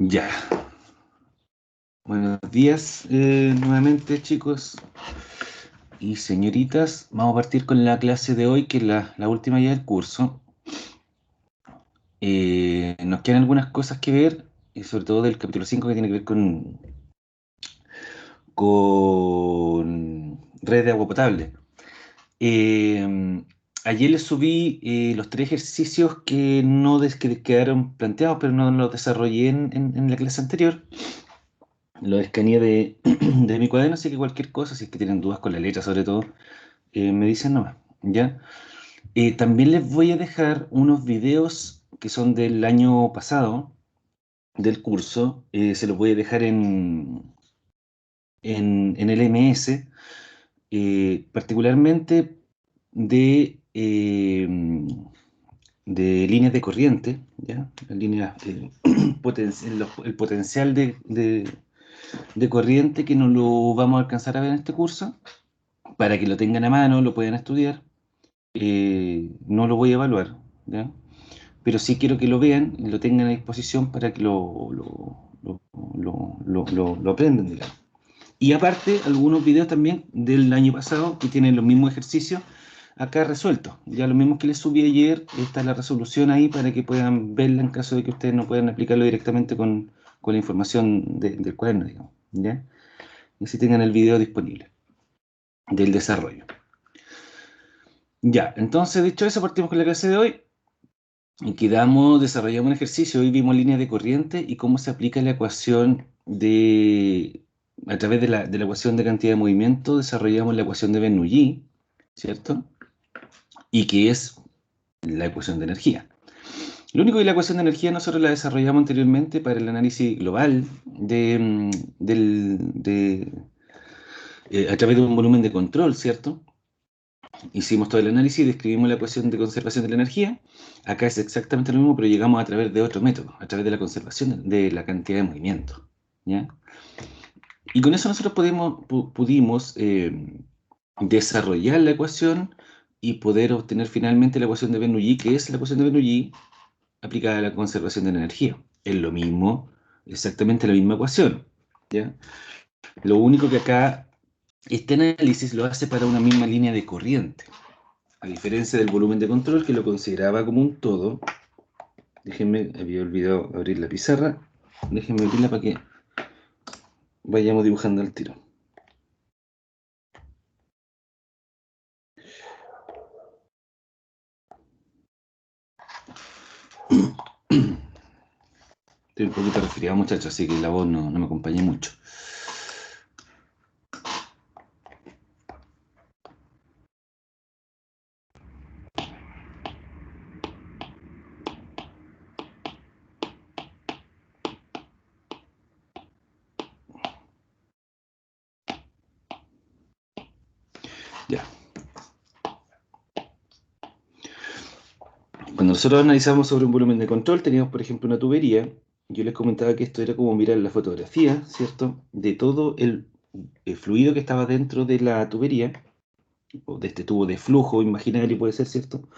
Ya. Buenos días nuevamente, chicos y señoritas. Vamos a partir con la clase de hoy, que es la última ya del curso. Nos quedan algunas cosas que ver, y sobre todo del capítulo 5 que tiene que ver con red de agua potable. Ayer les subí los tres ejercicios que quedaron planteados, pero no los desarrollé en la clase anterior. Lo escaneé de mi cuaderno, así que cualquier cosa, si es que tienen dudas con la letra sobre todo, me dicen nomás, ¿ya? También les voy a dejar unos videos que son del año pasado, del curso, se los voy a dejar en el MS, particularmente de, de líneas de corriente, ¿ya? Las líneas, el potencial de corriente que no lo vamos a alcanzar a ver en este curso, para que lo tengan a mano, lo puedan estudiar. No lo voy a evaluar, ¿ya? Pero sí quiero que lo vean y lo tengan a disposición para que lo aprendan, digamos. Y aparte, algunos videos también del año pasado que tienen los mismos ejercicios acá resueltos. Ya los mismos que les subí ayer, está la resolución ahí para que puedan verla en caso de que ustedes no puedan aplicarlo directamente con la información del cuaderno, digamos, ¿ya? Y así tengan el video disponible del desarrollo. Ya, entonces, dicho eso, partimos con la clase de hoy. Y desarrollamos un ejercicio. Hoy vimos líneas de corriente y cómo se aplica la ecuación a través de la ecuación de cantidad de movimiento, desarrollamos la ecuación de Bernoulli, ¿cierto? Y que es la ecuación de energía. Lo único que la ecuación de energía nosotros la desarrollamos anteriormente para el análisis global a través de un volumen de control, ¿cierto? Hicimos todo el análisis y describimos la ecuación de conservación de la energía. Acá es exactamente lo mismo, pero llegamos a través de otro método, a través de la conservación de la cantidad de movimiento, ¿ya? Y con eso nosotros pudimos desarrollar la ecuación y poder obtener finalmente la ecuación de Bernoulli, que es la ecuación de Bernoulli aplicada a la conservación de la energía. Es lo mismo, exactamente la misma ecuación, ¿ya? Lo único que acá este análisis lo hace para una misma línea de corriente. A diferencia del volumen de control, que lo consideraba como un todo. Déjenme, había olvidado abrir la pizarra. Déjenme abrirla para que vayamos dibujando al tiro. Estoy un poquito resfriado, muchachos, así que la voz no me acompaña mucho. Ya. Cuando nosotros analizamos sobre un volumen de control, teníamos, por ejemplo, una tubería. Yo les comentaba que esto era como mirar la fotografía, ¿cierto? De todo el fluido que estaba dentro de la tubería, o de este tubo de flujo imaginario, puede ser, ¿cierto?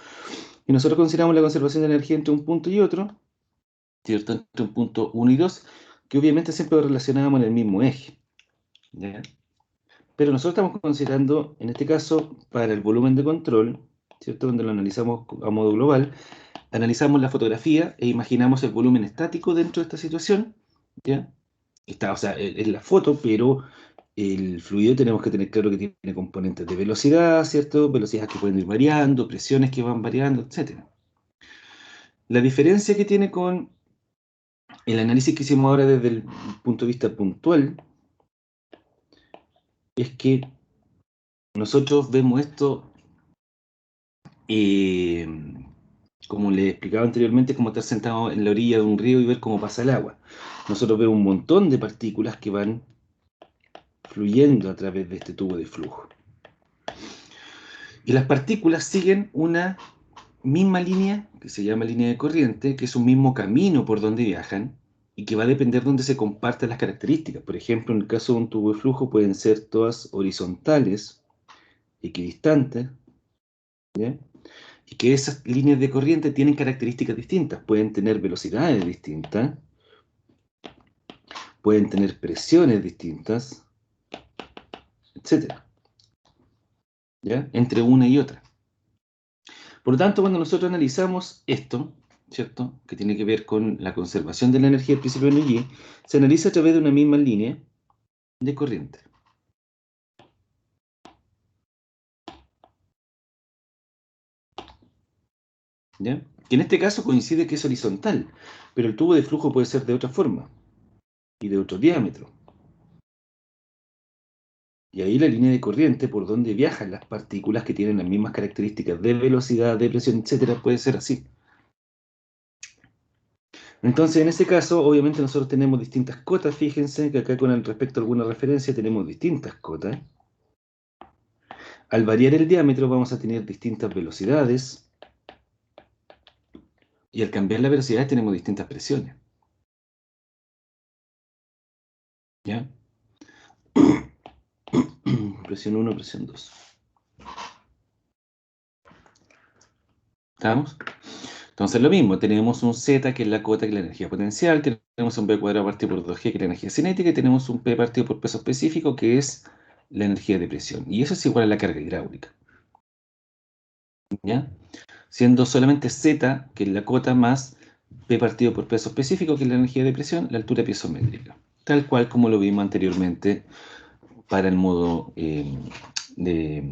Y nosotros consideramos la conservación de energía entre un punto y otro, ¿cierto? Entre un punto 1 y 2, que obviamente siempre lo relacionábamos en el mismo eje, ¿ya? Pero nosotros estamos considerando, en este caso, para el volumen de control, ¿cierto? Donde lo analizamos a modo global, analizamos la fotografía e imaginamos el volumen estático dentro de esta situación, ¿ya? Está, o sea, es la foto, pero el fluido tenemos que tener claro que tiene componentes de velocidad, ¿cierto? Velocidades que pueden ir variando, presiones que van variando, etcétera. La diferencia que tiene con el análisis que hicimos ahora desde el punto de vista puntual es que nosotros vemos esto, eh, como les explicaba anteriormente, como estar sentado en la orilla de un río y ver cómo pasa el agua. Nosotros vemos un montón de partículas que van fluyendo a través de este tubo de flujo. Y las partículas siguen una misma línea, que se llama línea de corriente, que es un mismo camino por donde viajan y que va a depender de dónde se comparten las características. Por ejemplo, en el caso de un tubo de flujo pueden ser todas horizontales, equidistantes, ¿ya? Y que esas líneas de corriente tienen características distintas, pueden tener velocidades distintas, pueden tener presiones distintas, etcétera, ¿ya? Entre una y otra. Por lo tanto, cuando nosotros analizamos esto, ¿cierto? Que tiene que ver con la conservación de la energía del principio de energía, se analiza a través de una misma línea de corriente. ¿Ya? Que en este caso coincide que es horizontal, pero el tubo de flujo puede ser de otra forma y de otro diámetro. Y ahí la línea de corriente por donde viajan las partículas que tienen las mismas características de velocidad, de presión, etcétera, puede ser así. Entonces, en ese caso, obviamente nosotros tenemos distintas cotas. Fíjense que acá con respecto a alguna referencia tenemos distintas cotas. Al variar el diámetro vamos a tener distintas velocidades y al cambiar la velocidad tenemos distintas presiones. ¿Ya? Presión 1, presión 2. ¿Estamos? Entonces lo mismo, tenemos un Z que es la cota que es la energía potencial, tenemos un B cuadrado partido por 2G que es la energía cinética y tenemos un P partido por peso específico que es la energía de presión. Y eso es igual a la carga hidráulica. ¿Ya? Siendo solamente Z, que es la cota, más P partido por peso específico, que es la energía de presión, la altura piezométrica. Tal cual como lo vimos anteriormente para el modo desde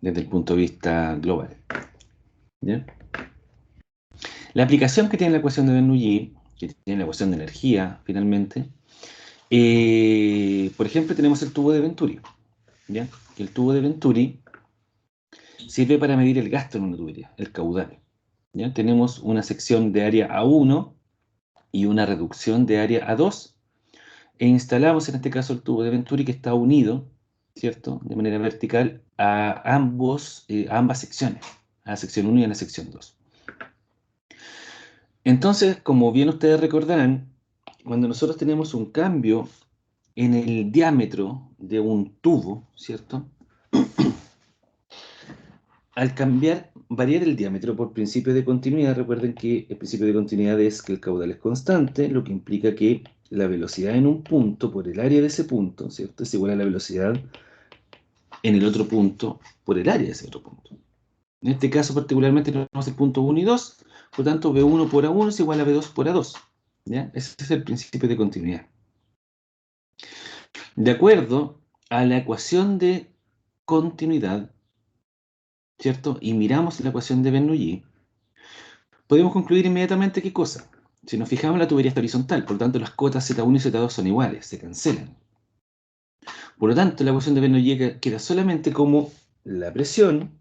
el punto de vista global. ¿Ya? La aplicación que tiene la ecuación de Bernoulli, que tiene la ecuación de energía, finalmente, por ejemplo, tenemos el tubo de Venturi. ¿Ya? El tubo de Venturi sirve para medir el gasto en una tubería, el caudal. ¿Ya? Tenemos una sección de área A1 y una reducción de área A2 e instalamos en este caso el tubo de Venturi que está unido, ¿cierto?, de manera vertical a ambas secciones, a la sección 1 y a la sección 2. Entonces, como bien ustedes recordarán, cuando nosotros tenemos un cambio en el diámetro de un tubo, ¿cierto? Al variar el diámetro por principio de continuidad, recuerden que el principio de continuidad es que el caudal es constante, lo que implica que la velocidad en un punto por el área de ese punto, ¿cierto?, es igual a la velocidad en el otro punto por el área de ese otro punto. En este caso particularmente tenemos el punto 1 y 2, por lo tanto B1 por A1 es igual a B2 por A2. ¿Ya? Ese es el principio de continuidad. De acuerdo a la ecuación de continuidad, ¿cierto? Y miramos la ecuación de Bernoulli, podemos concluir inmediatamente qué cosa. Si nos fijamos, la tubería está horizontal, por lo tanto las cotas Z1 y Z2 son iguales, se cancelan. Por lo tanto, la ecuación de Bernoulli queda solamente como la presión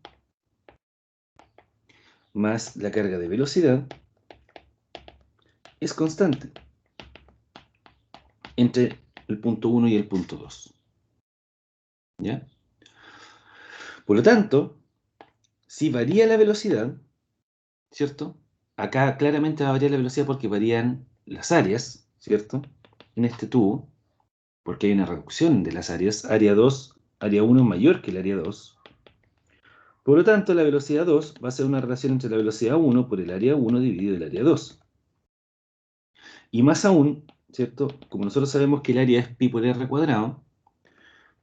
más la carga de velocidad es constante entre el punto 1 y el punto 2. ¿Ya? Por lo tanto, si varía la velocidad, ¿cierto? Acá claramente va a variar la velocidad porque varían las áreas, ¿cierto? En este tubo, porque hay una reducción de las áreas. Área 2, área 1 es mayor que el área 2. Por lo tanto, la velocidad 2 va a ser una relación entre la velocidad 1 por el área 1 dividido el área 2. Y más aún, ¿cierto? Como nosotros sabemos que el área es pi por r cuadrado,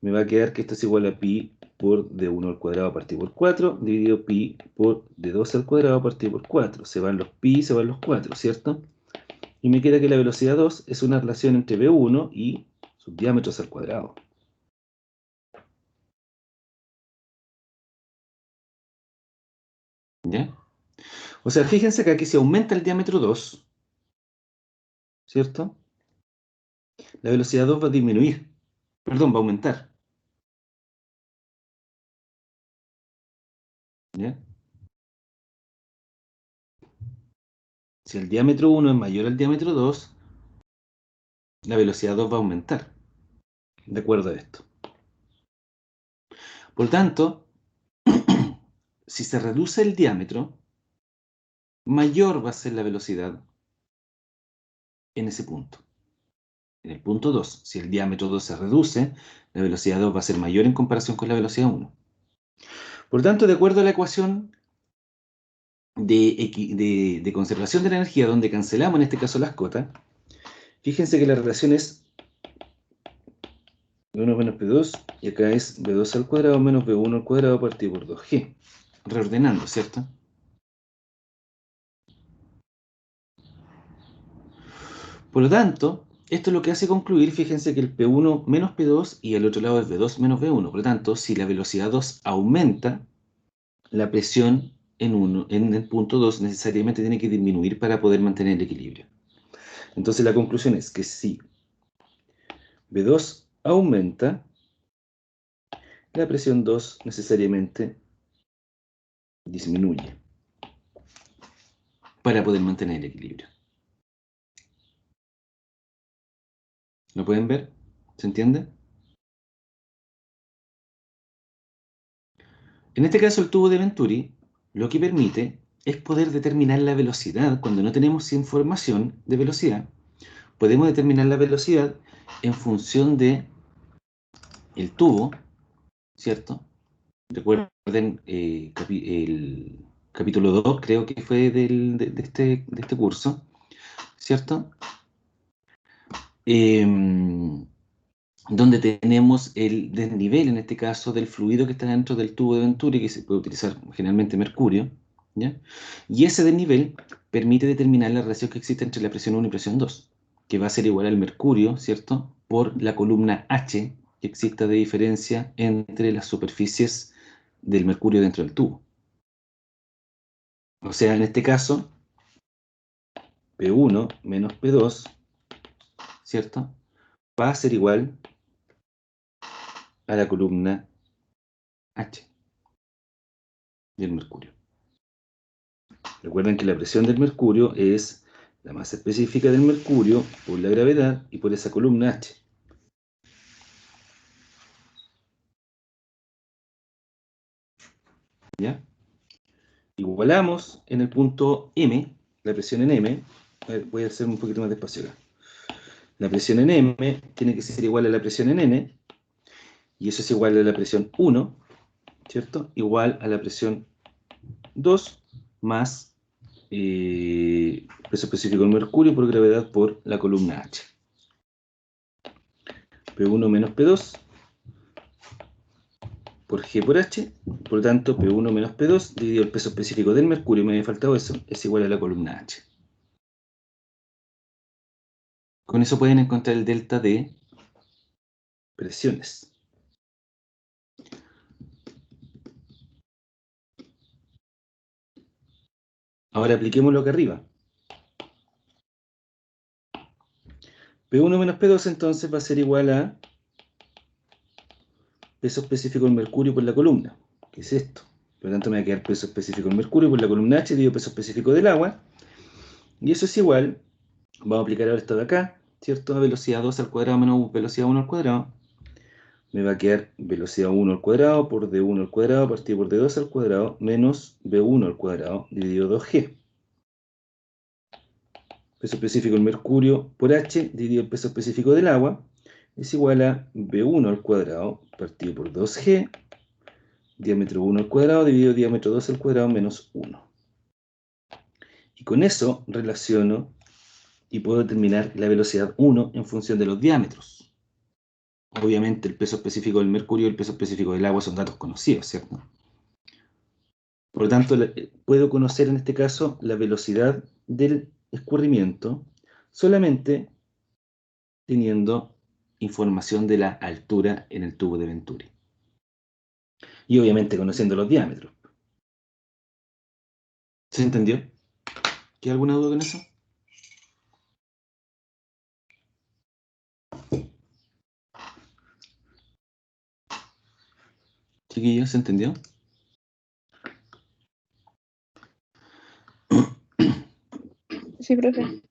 me va a quedar que esto es igual a pi por d1 al cuadrado partido por 4, dividido pi por d2 al cuadrado partido por 4. Se van los pi, se van los 4, ¿cierto? Y me queda que la velocidad 2 es una relación entre v1 y sus diámetros al cuadrado. ¿Ya? O sea, fíjense que aquí si aumenta el diámetro 2, ¿cierto? La velocidad 2 va a disminuir. Perdón, va a aumentar. ¿Ya? Si el diámetro 1 es mayor al diámetro 2, la velocidad 2 va a aumentar, de acuerdo a esto. Por lo tanto, si se reduce el diámetro, mayor va a ser la velocidad en ese punto. En el punto 2, si el diámetro 2 se reduce, la velocidad 2 va a ser mayor en comparación con la velocidad 1. Por lo tanto, de acuerdo a la ecuación de conservación de la energía, donde cancelamos en este caso las cotas, fíjense que la relación es B1 menos B2, y acá es B2 al cuadrado menos B1 al cuadrado partido por 2G. Reordenando, ¿cierto? Por lo tanto, esto es lo que hace concluir, fíjense que el P1 menos P2 y el otro lado es B2 menos B1. Por lo tanto, si la velocidad 2 aumenta, la presión en el punto 2 necesariamente tiene que disminuir para poder mantener el equilibrio. Entonces la conclusión es que si B2 aumenta, la presión 2 necesariamente disminuye para poder mantener el equilibrio. ¿Lo pueden ver? ¿Se entiende? En este caso, el tubo de Venturi lo que permite es poder determinar la velocidad. Cuando no tenemos información de velocidad, podemos determinar la velocidad en función de el tubo, ¿cierto? Recuerden el capítulo 2, creo que fue de este curso, ¿cierto? Donde tenemos el desnivel, en este caso, del fluido que está dentro del tubo de Venturi, que se puede utilizar generalmente mercurio, ¿ya? Y ese desnivel permite determinar la relación que existe entre la presión 1 y presión 2, que va a ser igual al mercurio, ¿cierto? Por la columna H que exista de diferencia entre las superficies del mercurio dentro del tubo. O sea, en este caso, P1 menos P2, ¿cierto? Va a ser igual a la columna H del mercurio. Recuerden que la presión del mercurio es la masa específica del mercurio por la gravedad y por esa columna H. ¿Ya? Igualamos en el punto M, la presión en M. Voy a hacer un poquito más despacio acá. La presión en M tiene que ser igual a la presión en N, y eso es igual a la presión 1, ¿cierto? Igual a la presión 2 más peso específico del mercurio por gravedad por la columna H. P1 menos P2 por G por H, por lo tanto P1 menos P2 dividido el peso específico del mercurio, me había faltado eso, es igual a la columna H. Con eso pueden encontrar el delta de presiones. Ahora apliquemos lo que arriba. P1 menos P2 entonces va a ser igual a peso específico del mercurio por la columna, que es esto. Por lo tanto me va a quedar peso específico del mercurio por la columna H dividido peso específico del agua, y eso es igual, vamos a aplicar ahora esto de acá, ¿cierto? A velocidad 2 al cuadrado menos velocidad 1 al cuadrado, me va a quedar velocidad 1 al cuadrado por D1 al cuadrado partido por D2 al cuadrado menos B1 al cuadrado dividido 2G. Peso específico del mercurio por H dividido el peso específico del agua es igual a B1 al cuadrado partido por 2G, diámetro 1 al cuadrado dividido diámetro 2 al cuadrado menos 1. Y con eso relaciono y puedo determinar la velocidad 1 en función de los diámetros. Obviamente el peso específico del mercurio y el peso específico del agua son datos conocidos, ¿cierto? Por lo tanto, puedo conocer en este caso la velocidad del escurrimiento solamente teniendo información de la altura en el tubo de Venturi. Y obviamente conociendo los diámetros. ¿Se entendió? ¿Queda alguna duda con eso? Chiquillos, ¿se entendió? Sí, profe.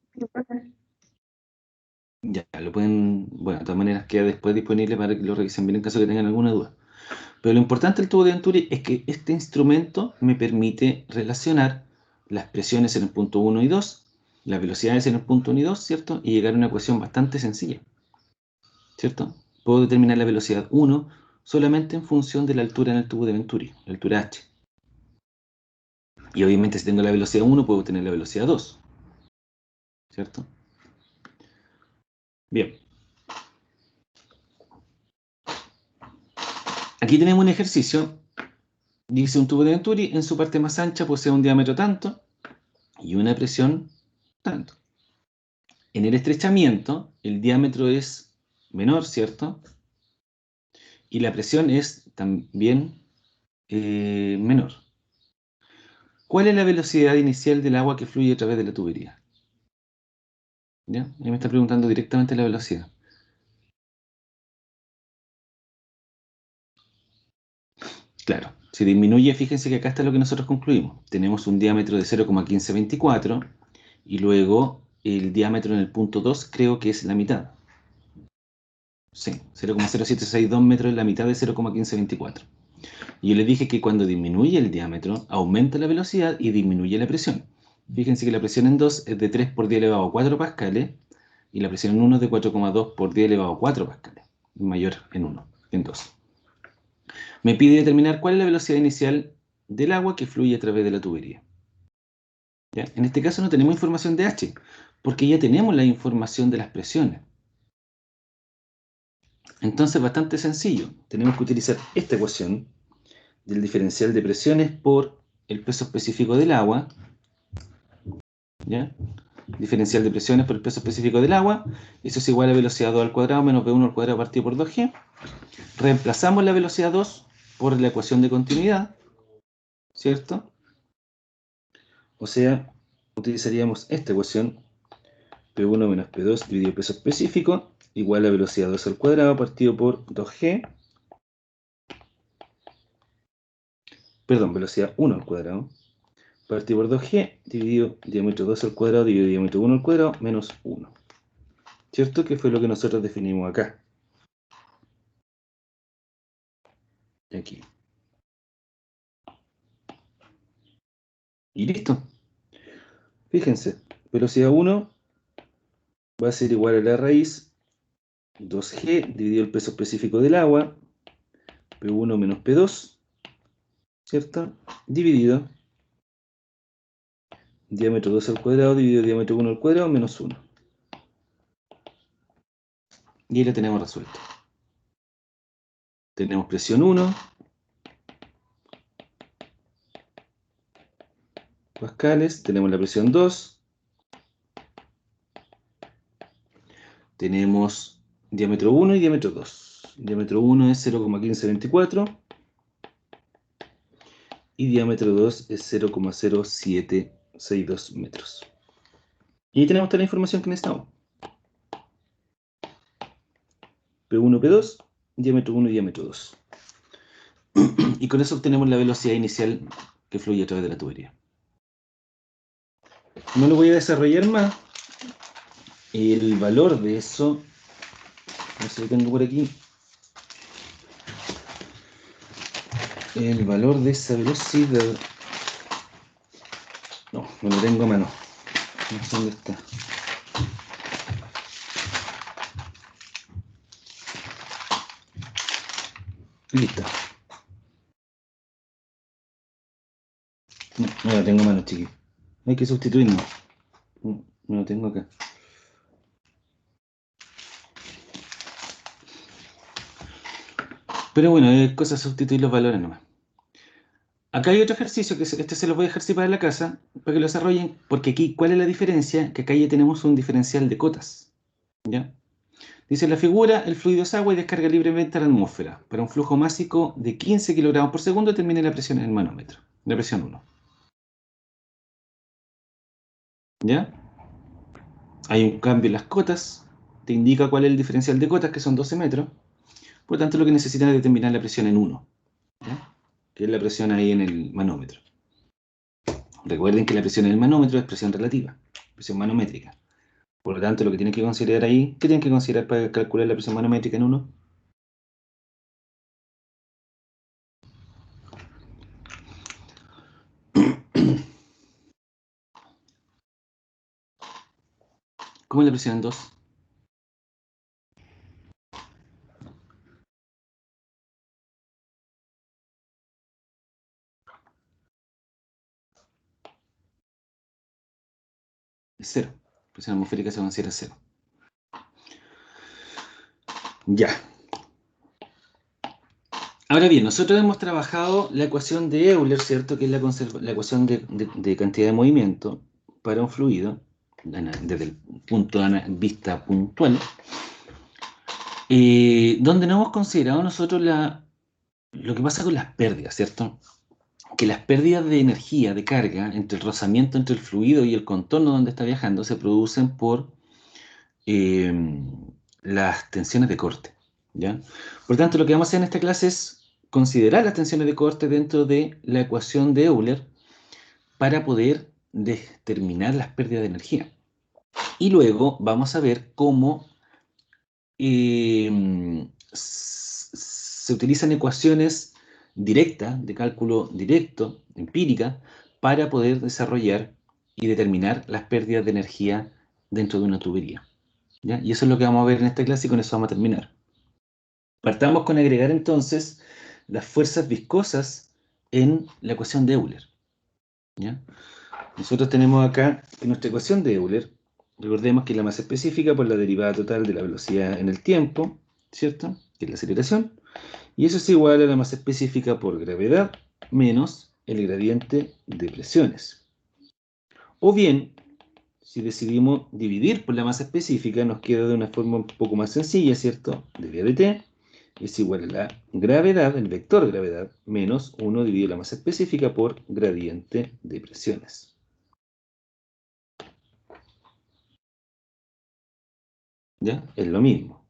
Ya, lo pueden, bueno, de todas maneras queda después disponible para que lo revisen bien en caso de que tengan alguna duda. Pero lo importante del tubo de Venturi es que este instrumento me permite relacionar las presiones en el punto 1 y 2, las velocidades en el punto 1 y 2, ¿cierto? Y llegar a una ecuación bastante sencilla, ¿cierto? Puedo determinar la velocidad 1 solamente en función de la altura en el tubo de Venturi, la altura h. Y obviamente si tengo la velocidad 1 puedo obtener la velocidad 2, ¿cierto? Bien. Aquí tenemos un ejercicio. Dice un tubo de Venturi en su parte más ancha posee un diámetro tanto y una presión tanto. En el estrechamiento, el diámetro es menor, ¿cierto? Y la presión es también menor. ¿Cuál es la velocidad inicial del agua que fluye a través de la tubería? ¿Ya? Ahí me está preguntando directamente la velocidad. Claro, si disminuye, fíjense que acá está lo que nosotros concluimos. Tenemos un diámetro de 0,1524 y luego el diámetro en el punto 2 creo que es la mitad. Sí, 0,0762 metros es la mitad de 0,1524. Y yo les dije que cuando disminuye el diámetro, aumenta la velocidad y disminuye la presión. Fíjense que la presión en 2 es de 3 por 10 elevado a 4 pascales y la presión en 1 es de 4,2 por 10 elevado a 4 pascales. Mayor en 1, en 2. Me pide determinar cuál es la velocidad inicial del agua que fluye a través de la tubería. ¿Ya? En este caso no tenemos información de H, porque ya tenemos la información de las presiones. Entonces, bastante sencillo. Tenemos que utilizar esta ecuación del diferencial de presiones por el peso específico del agua. ¿Ya? Diferencial de presiones por el peso específico del agua. Eso es igual a velocidad 2 al cuadrado menos V1 al cuadrado partido por 2G. Reemplazamos la velocidad 2 por la ecuación de continuidad, ¿cierto? O sea, utilizaríamos esta ecuación, P1 menos P2 dividido peso específico, igual a velocidad 2 al cuadrado partido por 2G. Perdón, velocidad 1 al cuadrado partido por 2G dividido diámetro 2 al cuadrado dividido diámetro 1 al cuadrado menos 1. ¿Cierto? Que fue lo que nosotros definimos acá. Aquí. Y listo. Fíjense, velocidad 1 va a ser igual a la raíz 2G dividido el peso específico del agua, P1 menos P2, ¿cierto? Dividido diámetro 2 al cuadrado dividido diámetro 1 al cuadrado menos 1. Y ahí lo tenemos resuelto. Tenemos presión 1, pascales, tenemos la presión 2, tenemos diámetro 1 y diámetro 2. Diámetro 1 es 0,1524 y diámetro 2 es 0,0762 metros. Y ahí tenemos toda la información que necesitamos. P1, P2, diámetro 1 y diámetro 2. Y con eso obtenemos la velocidad inicial que fluye a través de la tubería. No lo voy a desarrollar más. El valor de eso, no sé si lo tengo por aquí. El valor de esa velocidad. No, no lo tengo a mano. No sé dónde está. Listo. No lo tengo a mano, chiqui. Hay que sustituirlo. No lo tengo acá. Pero bueno, es cosa de sustituir los valores nomás. Acá hay otro ejercicio, que este se los voy a dejar para la casa, para que lo desarrollen, porque aquí, ¿cuál es la diferencia? Que acá ya tenemos un diferencial de cotas. ¿Ya? Dice la figura, el fluido es agua y descarga libremente a la atmósfera. Para un flujo másico de 15 kilogramos por segundo, determine la presión en el manómetro. La presión 1. ¿Ya? Hay un cambio en las cotas. Te indica cuál es el diferencial de cotas, que son 12 metros. Por lo tanto, lo que necesitan es determinar la presión en 1. ¿Ya? Que es la presión ahí en el manómetro. Recuerden que la presión en el manómetro es presión relativa, presión manométrica. Por lo tanto, lo que tienen que considerar ahí, ¿qué tienen que considerar para calcular la presión manométrica en 1? ¿Cómo es la presión en 2? Es 0. La presión atmosférica se considera 0. Ya. Ahora bien, nosotros hemos trabajado la ecuación de Euler, ¿cierto? Que es la ecuación de cantidad de movimiento para un fluido, desde el punto de vista puntual, donde no hemos considerado nosotros lo que pasa con las pérdidas, ¿cierto? Que las pérdidas de energía, de carga, entre el rozamiento entre el fluido y el contorno donde está viajando, se producen por eh, las tensiones de corte, ¿ya? Por tanto, lo que vamos a hacer en esta clase es considerar las tensiones de corte dentro de la ecuación de Euler para poder determinar las pérdidas de energía. Y luego vamos a ver cómo se utilizan ecuaciones directas, de cálculo directo, empírica, para poder desarrollar y determinar las pérdidas de energía dentro de una tubería, ¿ya? Y eso es lo que vamos a ver en esta clase y con eso vamos a terminar. Partamos con agregar entonces las fuerzas viscosas en la ecuación de Euler, ¿ya? Nosotros tenemos acá en nuestra ecuación de Euler, recordemos que la masa específica por la derivada total de la velocidad en el tiempo, ¿cierto? Que es la aceleración, y eso es igual a la masa específica por gravedad menos el gradiente de presiones. O bien, si decidimos dividir por la masa específica, nos queda de una forma un poco más sencilla, ¿cierto? Dv de t es igual a la gravedad, el vector gravedad, menos 1 dividido la masa específica por gradiente de presiones. ¿Ya? Es lo mismo.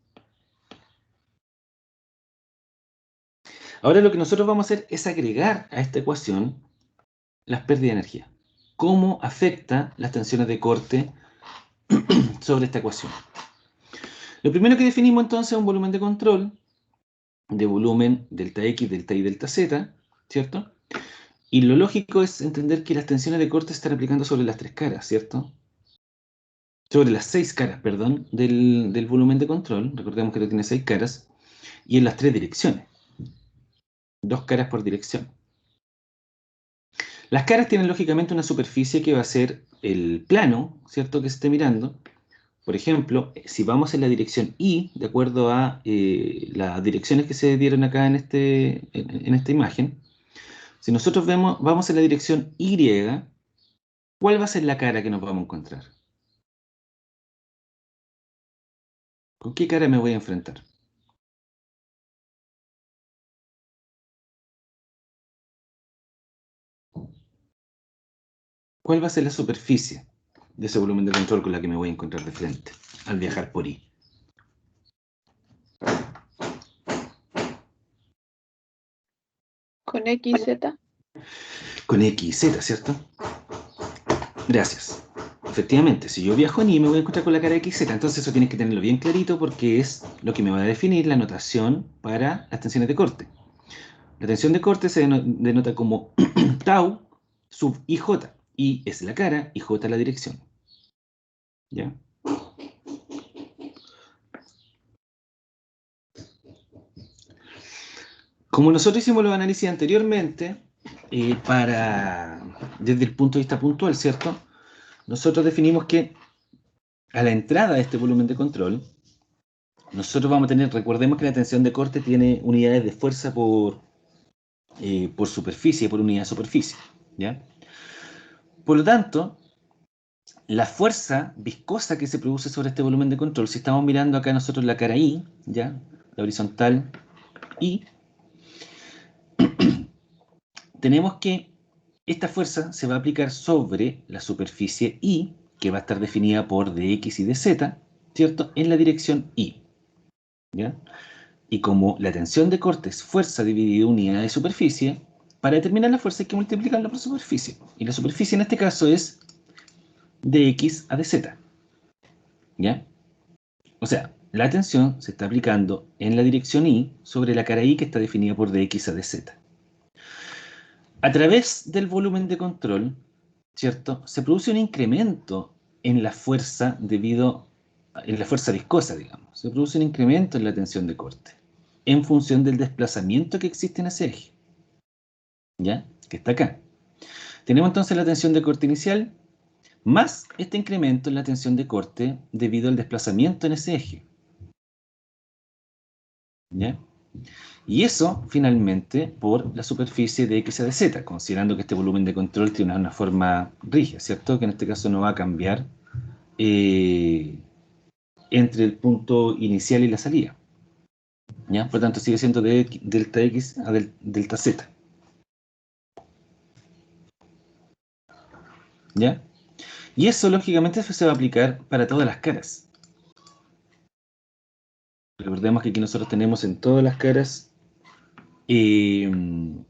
Ahora lo que nosotros vamos a hacer es agregar a esta ecuación las pérdidas de energía. ¿Cómo afecta las tensiones de corte sobre esta ecuación? Lo primero que definimos entonces es un volumen de control de volumen delta X, delta Y, delta Z, ¿cierto? Y lo lógico es entender que las tensiones de corte se están aplicando sobre las tres caras, ¿cierto? Sobre las 6 caras, perdón, del volumen de control. Recordemos que tiene 6 caras. Y en las 3 direcciones. 2 caras por dirección. Las caras tienen lógicamente una superficie que va a ser el plano, ¿cierto? Que se esté mirando. Por ejemplo, si vamos en la dirección Y, de acuerdo a las direcciones que se dieron acá en esta imagen, si nosotros vamos en la dirección Y, ¿cuál va a ser la cara que nos vamos a encontrar? ¿Con qué cara me voy a enfrentar? ¿Cuál va a ser la superficie de ese volumen de control con la que me voy a encontrar de frente al viajar por I? Con X, Z. Con X y Z, ¿cierto? Gracias. Efectivamente, si yo viajo en I me voy a encontrar con la cara XZ, entonces eso tienes que tenerlo bien clarito porque es lo que me va a definir la notación para las tensiones de corte. La tensión de corte se denota como tau sub IJ. I es la cara y J la dirección. ¿Ya? Como nosotros hicimos los análisis anteriormente, desde el punto de vista puntual, ¿cierto? Nosotros definimos que a la entrada de este volumen de control, nosotros vamos a tener, recordemos que la tensión de corte tiene unidades de fuerza por superficie, por unidad de superficie, ¿ya? Por lo tanto, la fuerza viscosa que se produce sobre este volumen de control, si estamos mirando acá nosotros la cara I, ¿ya? La horizontal I, tenemos que esta fuerza se va a aplicar sobre la superficie I, que va a estar definida por dx y dz, ¿cierto? En la dirección I, ¿ya? Y como la tensión de corte es fuerza dividida unidad de superficie, para determinar la fuerza hay que multiplicarla por superficie. Y la superficie en este caso es dx a dz, ¿ya? O sea, la tensión se está aplicando en la dirección Y sobre la cara Y que está definida por dx a dz. A través del volumen de control, ¿cierto? Se produce un incremento en la fuerza en la fuerza viscosa, digamos. Se produce un incremento en la tensión de corte en función del desplazamiento que existe en ese eje, ¿ya? Que está acá. Tenemos entonces la tensión de corte inicial más este incremento en la tensión de corte debido al desplazamiento en ese eje, ¿ya? Y eso, finalmente, por la superficie de X a de Z, considerando que este volumen de control tiene una forma rígida, ¿cierto? Que en este caso no va a cambiar entre el punto inicial y la salida. ¿Ya? Por lo tanto, sigue siendo de delta X a delta Z. ¿Ya? Y eso, lógicamente, se va a aplicar para todas las caras. Recordemos que aquí nosotros tenemos en todas las caras el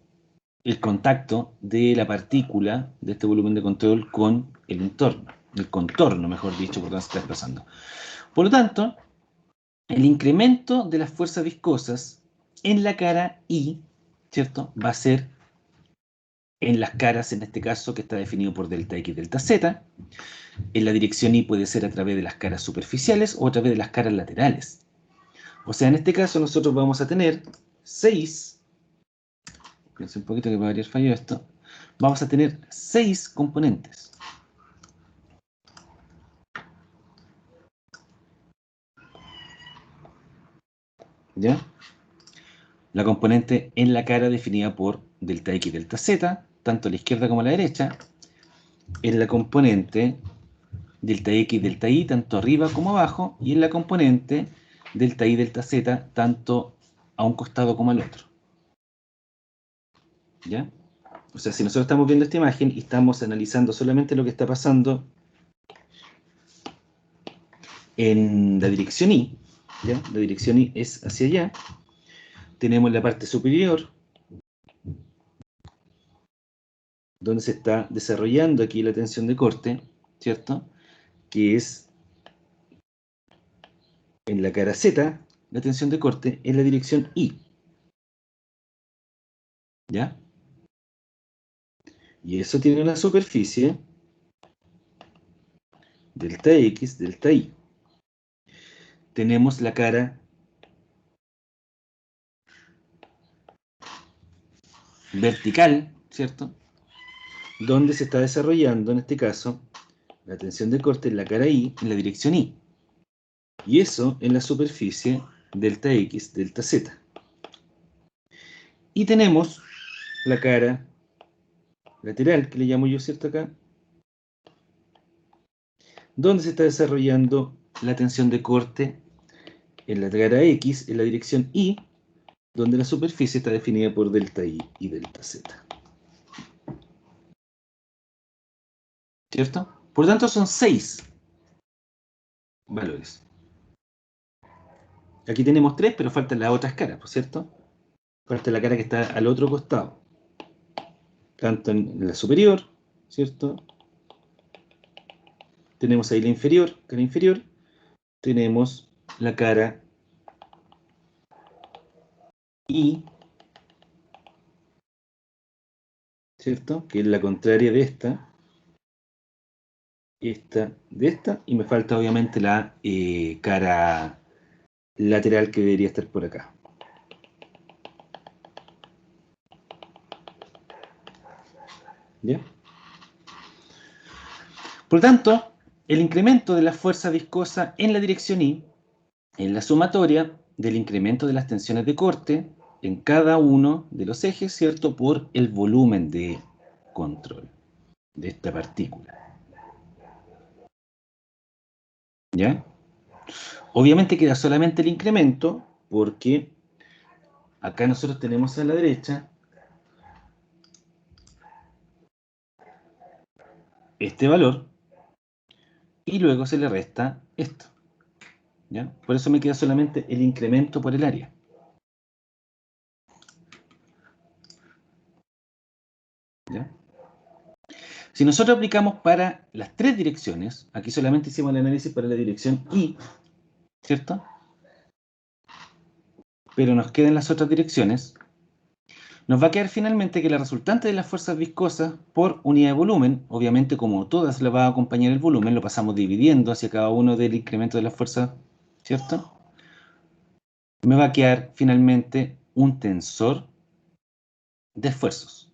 contacto de la partícula de este volumen de control con el entorno, el contorno, mejor dicho, por donde se está desplazando. Por lo tanto, el incremento de las fuerzas viscosas en la cara I, ¿cierto? Va a ser en las caras, en este caso, que está definido por delta X, delta Z. En la dirección Y puede ser a través de las caras superficiales o a través de las caras laterales. O sea, en este caso nosotros vamos a tener 6, fíjense un poquito que va a variar fallo esto, vamos a tener 6 componentes. ¿Ya? La componente en la cara definida por delta X, delta Z, tanto a la izquierda como a la derecha. En la componente delta X, delta Y, tanto arriba como abajo. Y en la componente delta Y, delta Z, tanto a un costado como al otro. ¿Ya? O sea, si nosotros estamos viendo esta imagen y estamos analizando solamente lo que está pasando en la dirección Y, ¿ya? La dirección Y es hacia allá. Tenemos la parte superior, donde se está desarrollando aquí la tensión de corte, ¿cierto? Que es en la cara Z, la tensión de corte en la dirección Y. ¿Ya? Y eso tiene una superficie delta X, delta Y. Tenemos la cara vertical, ¿cierto? Donde se está desarrollando, en este caso, la tensión de corte en la cara Y, en la dirección Y. Y eso en la superficie delta X, delta Z. Y tenemos la cara lateral, que le llamo yo, ¿cierto? Acá, donde se está desarrollando la tensión de corte en la cara X, en la dirección Y, donde la superficie está definida por delta Y y delta Z. ¿Cierto? Por lo tanto, son 6 valores. Aquí tenemos 3, pero faltan las otras caras, ¿por cierto? Falta la cara que está al otro costado. Tanto en la superior, ¿cierto? Tenemos ahí la inferior, cara inferior. Tenemos la cara I, ¿cierto? Que es la contraria de esta. Esta de esta. Y me falta obviamente la cara lateral que debería estar por acá. ¿Ya? Por lo tanto, el incremento de la fuerza viscosa en la dirección Y es la sumatoria del incremento de las tensiones de corte en cada uno de los ejes, ¿cierto? Por el volumen de control de esta partícula. ¿Ya? Obviamente queda solamente el incremento porque acá nosotros tenemos a la derecha este valor y luego se le resta esto. ¿Ya? Por eso me queda solamente el incremento por el área. ¿Ya? Si nosotros aplicamos para las 3 direcciones, aquí solamente hicimos el análisis para la dirección Y, ¿cierto? Pero nos quedan las otras direcciones. Nos va a quedar finalmente que la resultante de las fuerzas viscosas por unidad de volumen, obviamente como todas le va a acompañar el volumen, lo pasamos dividiendo hacia cada uno del incremento de las fuerzas, ¿cierto? Me va a quedar finalmente un tensor de esfuerzos,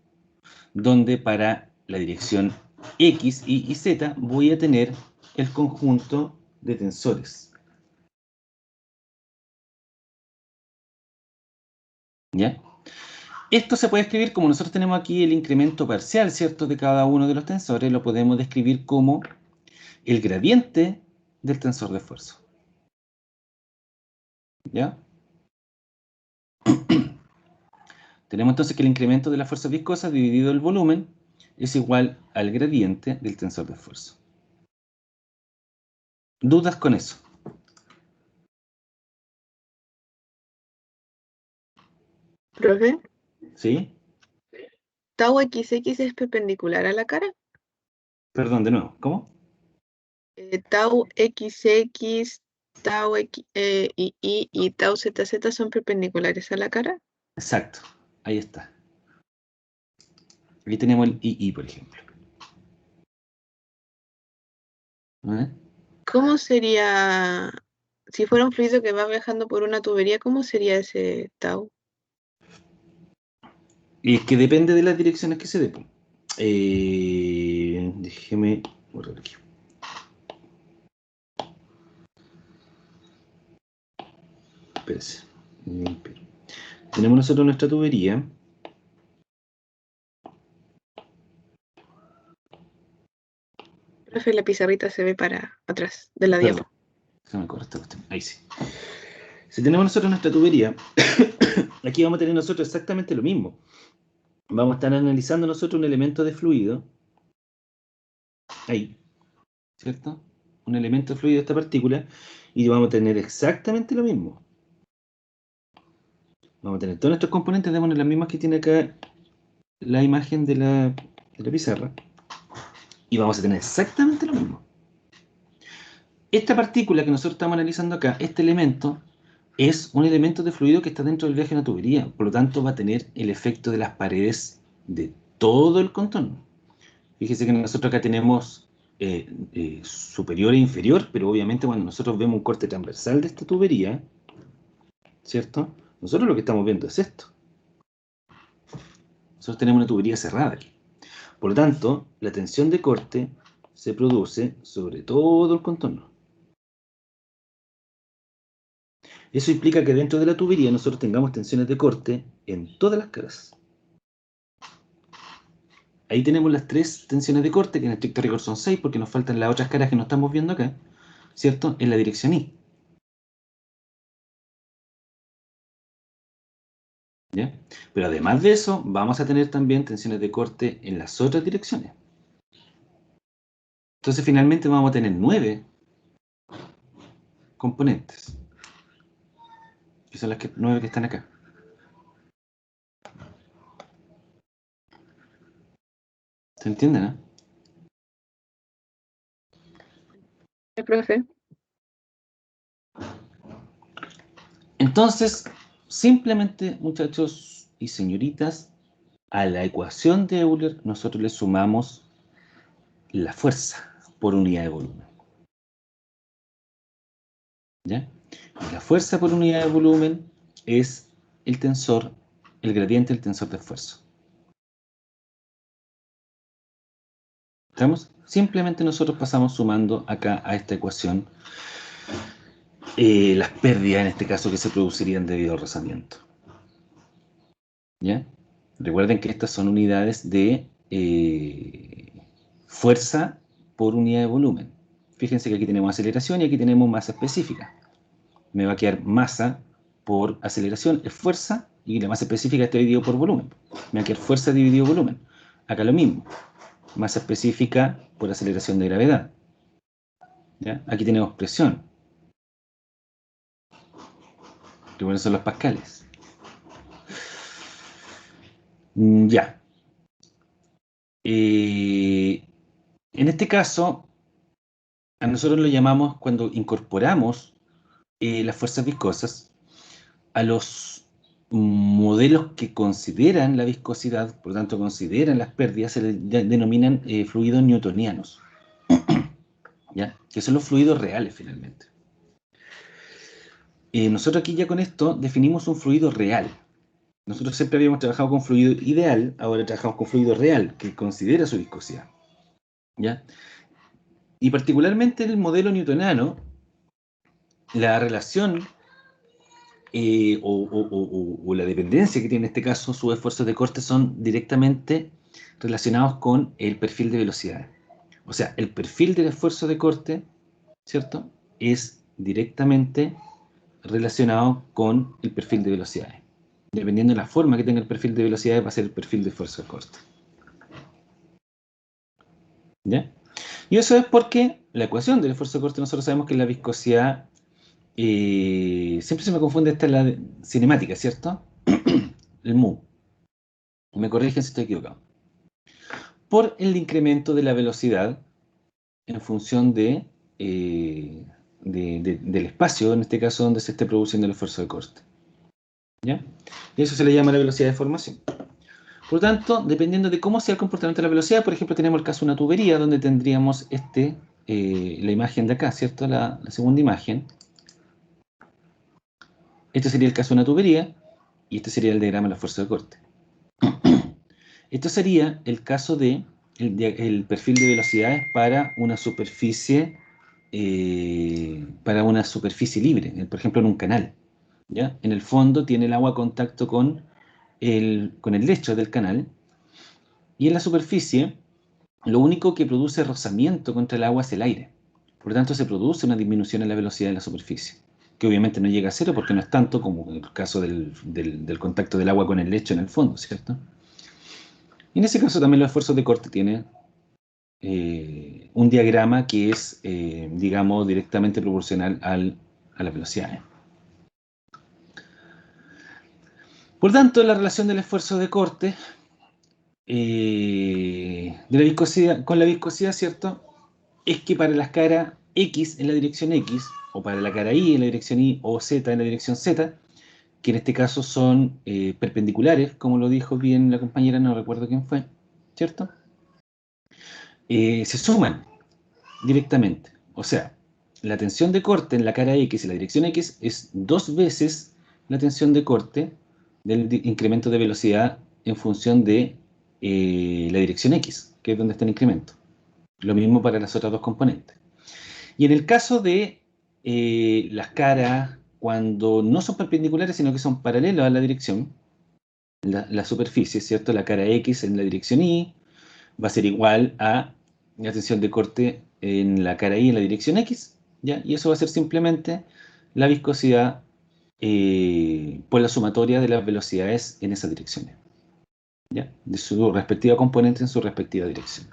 donde para la dirección X, Y y Z voy a tener el conjunto de tensores. ¿Ya? Esto se puede escribir como nosotros tenemos aquí el incremento parcial, ¿cierto?, de cada uno de los tensores, lo podemos describir como el gradiente del tensor de esfuerzo. ¿Ya? Tenemos entonces que el incremento de la fuerza viscosa dividido el volumen es igual al gradiente del tensor de esfuerzo. ¿Dudas con eso? Profe, ¿Sí? ¿tau XX es perpendicular a la cara? Perdón, de nuevo, ¿cómo? Tau XX, tau y tau ZZ son perpendiculares a la cara. Exacto, ahí está. Aquí tenemos el II, por ejemplo. ¿Eh? ¿Cómo sería, si fuera un fluido que va viajando por una tubería, cómo sería ese tau? Y es que depende de las direcciones que se dé. Déjeme borrar aquí. Espérense. Tenemos nosotros nuestra tubería. Profe, la pizarrita se ve para atrás de la Perdón, diapo. se me corre esta cuestión. Ahí sí. Si tenemos nosotros nuestra tubería, aquí vamos a tener nosotros exactamente lo mismo. Vamos a estar analizando nosotros un elemento de fluido. Ahí, ¿cierto? Un elemento de fluido de esta partícula. Y vamos a tener exactamente lo mismo. Vamos a tener todos nuestros componentes, démonos las mismas que tiene acá la imagen de la pizarra. Y vamos a tener exactamente lo mismo. Esta partícula que nosotros estamos analizando acá, este elemento, es un elemento de fluido que está dentro del viaje de una tubería. Por lo tanto, va a tener el efecto de las paredes de todo el contorno. Fíjese que nosotros acá tenemos superior e inferior, pero obviamente cuando nosotros vemos un corte transversal de esta tubería, ¿cierto? Nosotros lo que estamos viendo es esto. Nosotros tenemos una tubería cerrada aquí. Por lo tanto, la tensión de corte se produce sobre todo el contorno. Eso implica que dentro de la tubería nosotros tengamos tensiones de corte en todas las caras. Ahí tenemos las 3 tensiones de corte, que en estricto rigor son 6, porque nos faltan las otras caras que no estamos viendo acá, ¿cierto? En la dirección I. ¿Ya? Pero además de eso, vamos a tener también tensiones de corte en las otras direcciones. Entonces finalmente vamos a tener 9 componentes, que son las 9 que están acá. ¿Se entiende, no? Profe, Entonces, simplemente, muchachos y señoritas, a la ecuación de Euler nosotros le sumamos la fuerza por unidad de volumen. ¿Ya? Y la fuerza por unidad de volumen es el tensor, el gradiente del tensor de esfuerzo. ¿Estamos? Simplemente nosotros pasamos sumando acá a esta ecuación las pérdidas, en este caso, que se producirían debido al rozamiento. ¿Ya? Recuerden que estas son unidades de fuerza por unidad de volumen. Fíjense que aquí tenemos aceleración y aquí tenemos masa específica. Me va a quedar masa por aceleración, es fuerza, y la masa específica está dividido por volumen. Me va a quedar fuerza dividido volumen. Acá lo mismo, masa específica por aceleración de gravedad. ¿Ya? Aquí tenemos presión. Recuerden, son los pascales. Ya. En este caso, a nosotros lo llamamos, cuando incorporamos las fuerzas viscosas, a los modelos que consideran la viscosidad, por lo tanto consideran las pérdidas, se les denominan fluidos newtonianos, ¿ya? Que son los fluidos reales finalmente. Nosotros aquí ya con esto definimos un fluido real. Nosotros siempre habíamos trabajado con fluido ideal, ahora trabajamos con fluido real, que considera su viscosidad, ¿ya? Y particularmente en el modelo newtoniano, la relación o la dependencia que tiene en este caso sus esfuerzos de corte son directamente relacionados con el perfil de velocidades. O sea, el perfil del esfuerzo de corte, ¿cierto? Es directamente relacionado con el perfil de velocidades. Dependiendo de la forma que tenga el perfil de velocidades, va a ser el perfil de esfuerzo de corte. ¿Ya? Y eso es porque la ecuación del esfuerzo de corte nosotros sabemos que la viscosidad, siempre se me confunde, esta es la cinemática, ¿cierto? El mu. Me corrigen si estoy equivocado. Por el incremento de la velocidad en función del espacio, en este caso donde se esté produciendo el esfuerzo de corte. ¿Ya? Y eso se le llama la velocidad de formación. Por lo tanto, dependiendo de cómo sea el comportamiento de la velocidad, por ejemplo, tenemos el caso de una tubería donde tendríamos la imagen de acá, ¿cierto? La segunda imagen. Este sería el caso de una tubería y este sería el diagrama de la fuerza de corte. Esto sería el caso de el perfil de velocidades para una superficie libre, por ejemplo en un canal. ¿Ya? En el fondo tiene el agua contacto con el lecho del canal y en la superficie lo único que produce rozamiento contra el agua es el aire. Por lo tanto se produce una disminución en la velocidad de la superficie, que obviamente no llega a cero porque no es tanto como en el caso del contacto del agua con el lecho en el fondo, ¿cierto? Y en ese caso también los esfuerzos de corte tienen un diagrama que es, digamos, directamente proporcional a las velocidades. Por tanto, la relación del esfuerzo de corte de la viscosidad, con la viscosidad, ¿cierto? Es que para las caras X en la dirección X, o para la cara Y en la dirección Y, o Z en la dirección Z, que en este caso son perpendiculares, como lo dijo bien la compañera, no recuerdo quién fue, ¿cierto? Se suman directamente. O sea, la tensión de corte en la cara X y la dirección X es 2 veces la tensión de corte del incremento de velocidad en función de la dirección X, que es donde está el incremento. Lo mismo para las otras dos componentes. Y en el caso de las caras, cuando no son perpendiculares, sino que son paralelas a la dirección, la superficie, ¿cierto? La cara X en la dirección Y va a ser igual a la tensión de corte en la cara Y en la dirección X, ¿ya? Y eso va a ser simplemente la viscosidad por la sumatoria de las velocidades en esas direcciones, ¿ya? De su respectiva componente en su respectiva dirección.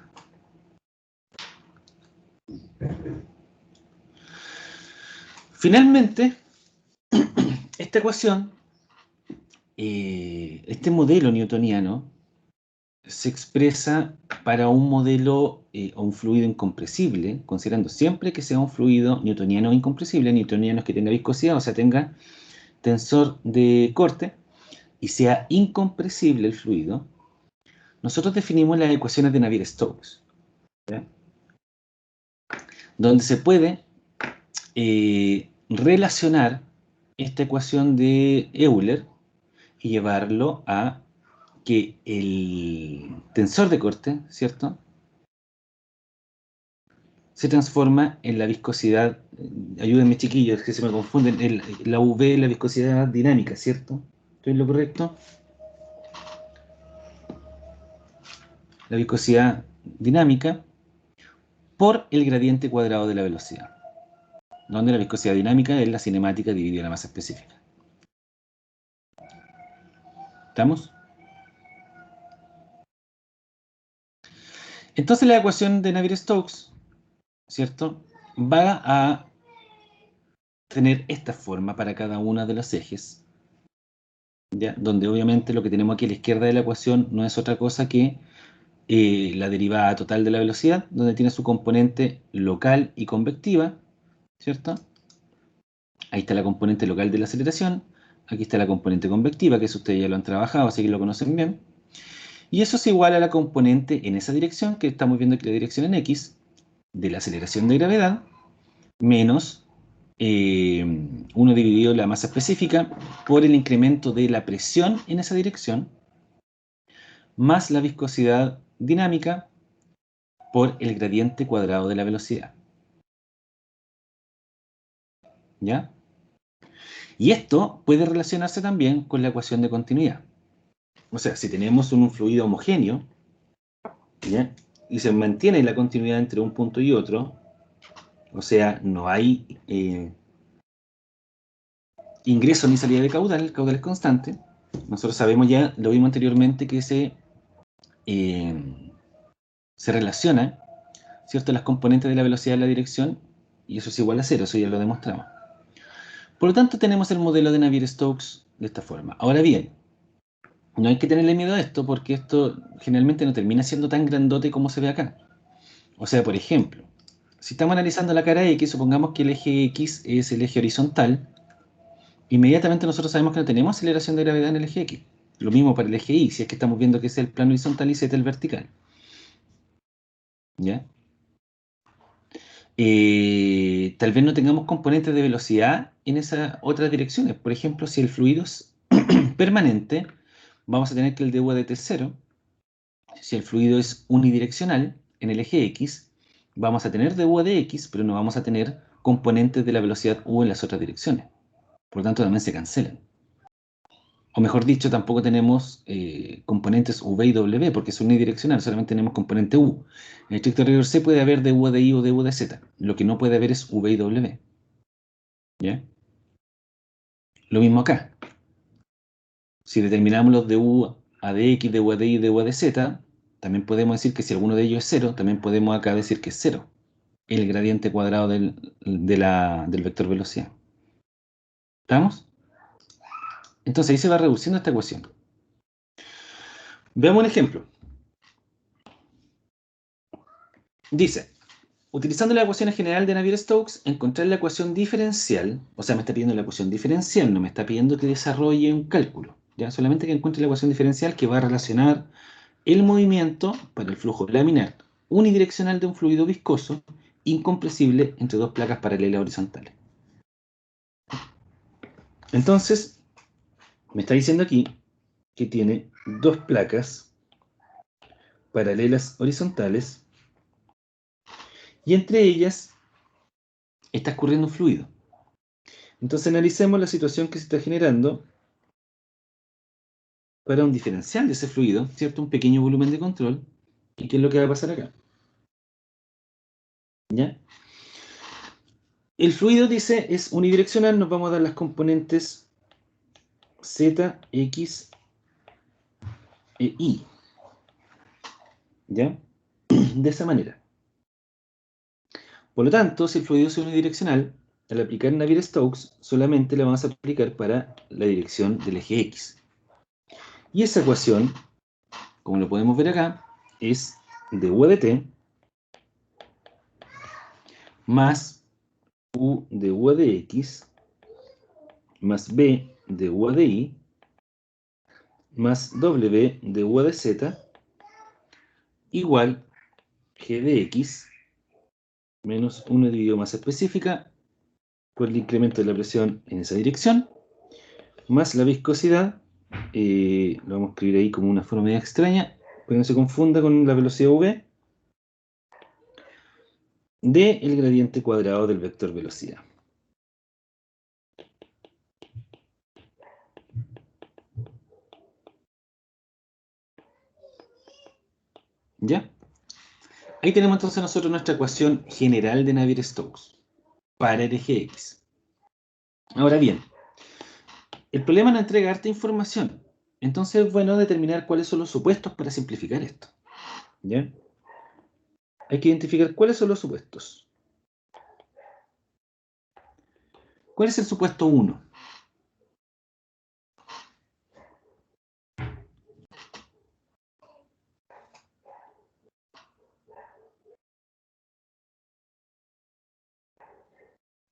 Finalmente, esta ecuación, este modelo newtoniano, se expresa para un modelo o un fluido incompresible, considerando siempre que sea un fluido newtoniano incompresible, newtoniano es que tenga viscosidad, o sea, tenga tensor de corte, y sea incompresible el fluido. Nosotros definimos las ecuaciones de Navier-Stokes, ¿ya? Donde se puede relacionar esta ecuación de Euler y llevarlo a que el tensor de corte, ¿cierto?, se transforma en la viscosidad, ayúdenme chiquillos, que se me confunden, la V, la viscosidad dinámica, ¿cierto? ¿Estoy en lo correcto? La viscosidad dinámica por el gradiente cuadrado de la velocidad, donde la viscosidad dinámica es la cinemática dividida en la masa específica. ¿Estamos? Entonces la ecuación de Navier-Stokes, ¿cierto?, va a tener esta forma para cada uno de los ejes, ¿ya? Donde obviamente lo que tenemos aquí a la izquierda de la ecuación no es otra cosa que la derivada total de la velocidad, donde tiene su componente local y convectiva, ¿cierto? Ahí está la componente local de la aceleración, aquí está la componente convectiva, que eso ustedes ya lo han trabajado, así que lo conocen bien. Y eso es igual a la componente en esa dirección, que estamos viendo aquí la dirección en X, de la aceleración de gravedad, menos 1 dividido la masa específica por el incremento de la presión en esa dirección, más la viscosidad dinámica por el gradiente cuadrado de la velocidad. ¿Ya? Y esto puede relacionarse también con la ecuación de continuidad. O sea, si tenemos un fluido homogéneo, ¿ya? Y se mantiene la continuidad entre un punto y otro, o sea, no hay ingreso ni salida de caudal, el caudal es constante. Nosotros sabemos ya, lo vimos anteriormente, que se relaciona, ¿cierto?, las componentes de la velocidad de la dirección, y eso es igual a cero, eso ya lo demostramos. Por lo tanto, tenemos el modelo de Navier-Stokes de esta forma. Ahora bien, no hay que tenerle miedo a esto, porque esto generalmente no termina siendo tan grandote como se ve acá. O sea, por ejemplo, si estamos analizando la cara X, supongamos que el eje X es el eje horizontal, inmediatamente nosotros sabemos que no tenemos aceleración de gravedad en el eje X. Lo mismo para el eje Y, si es que estamos viendo que es el plano horizontal y Z el vertical. ¿Ya? Tal vez no tengamos componentes de velocidad en esas otras direcciones. Por ejemplo, si el fluido es permanente, vamos a tener que el dU de T es cero. Si el fluido es unidireccional en el eje X, vamos a tener dU de X, pero no vamos a tener componentes de la velocidad U en las otras direcciones. Por lo tanto, también se cancelan. O mejor dicho, tampoco tenemos componentes V y W, porque es unidireccional, solamente tenemos componente U. En el estricto rigor C puede haber dU de I o dU de Z. Lo que no puede haber es V y W. ¿Ya? Lo mismo acá. Si determinamos los dU a de X, dU de Y, dU de Z, también podemos decir que si alguno de ellos es cero, también podemos acá decir que es cero el gradiente cuadrado del vector velocidad. ¿Estamos? Entonces ahí se va reduciendo esta ecuación. Veamos un ejemplo. Dice, utilizando la ecuación general de Navier-Stokes, encontrar la ecuación diferencial, o sea, me está pidiendo la ecuación diferencial, no me está pidiendo que desarrolle un cálculo, ¿ya? Solamente que encuentre la ecuación diferencial que va a relacionar el movimiento para el flujo laminar unidireccional de un fluido viscoso incompresible entre dos placas paralelas horizontales. Entonces, me está diciendo aquí que tiene dos placas paralelas horizontales y entre ellas está escurriendo un fluido. Entonces analicemos la situación que se está generando para un diferencial de ese fluido, ¿cierto? Un pequeño volumen de control. ¿Y qué es lo que va a pasar acá? ¿Ya? El fluido, dice, es unidireccional, nos vamos a dar las componentes Z, X e Y. ¿Ya? De esa manera. Por lo tanto, si el fluido es unidireccional, al aplicar Navier-Stokes, solamente la vamos a aplicar para la dirección del eje X. Y esa ecuación, como lo podemos ver acá, es dU de T más U de U de X más B de U de Y más W de U de Z igual G de X menos 1 dividido masa específica por el incremento de la presión en esa dirección más la viscosidad, lo vamos a escribir ahí como una forma media extraña, para que no se confunda con la velocidad V, de el gradiente cuadrado del vector velocidad. ¿Ya? Ahí tenemos entonces nosotros nuestra ecuación general de Navier-Stokes para el eje X. Ahora bien, el problema nos entrega harta información. Entonces es bueno determinar cuáles son los supuestos para simplificar esto. ¿Ya? Hay que identificar cuáles son los supuestos. ¿Cuál es el supuesto 1?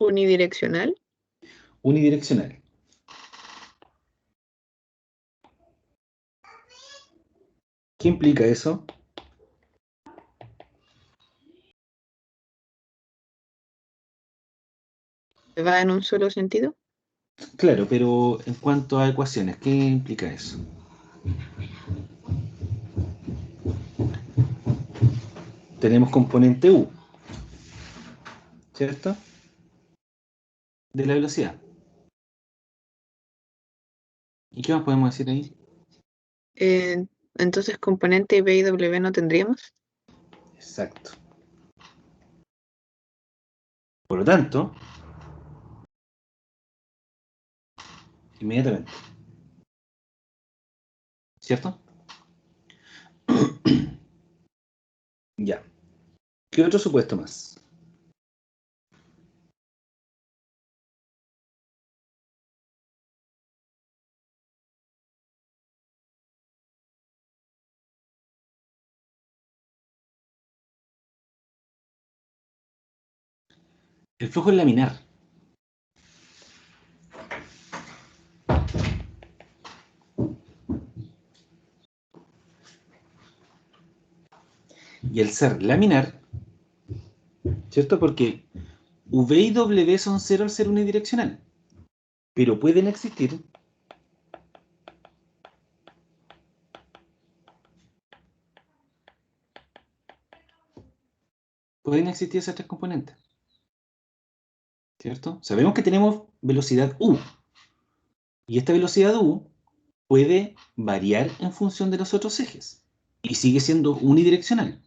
Unidireccional. Unidireccional. ¿Qué implica eso? ¿Va en un solo sentido? Claro, pero en cuanto a ecuaciones, ¿qué implica eso? Tenemos componente U, ¿cierto? De la velocidad. ¿Y qué más podemos decir ahí? Entonces, componente V y W no tendríamos. Exacto. Por lo tanto, inmediatamente, ¿cierto? Ya. ¿Qué otro supuesto más? El flujo es laminar. Y el ser laminar, ¿cierto? Porque V y W son cero al ser unidireccional. Pero pueden existir esas tres componentes, ¿cierto? Sabemos que tenemos velocidad U. Y esta velocidad U puede variar en función de los otros ejes. Y sigue siendo unidireccional.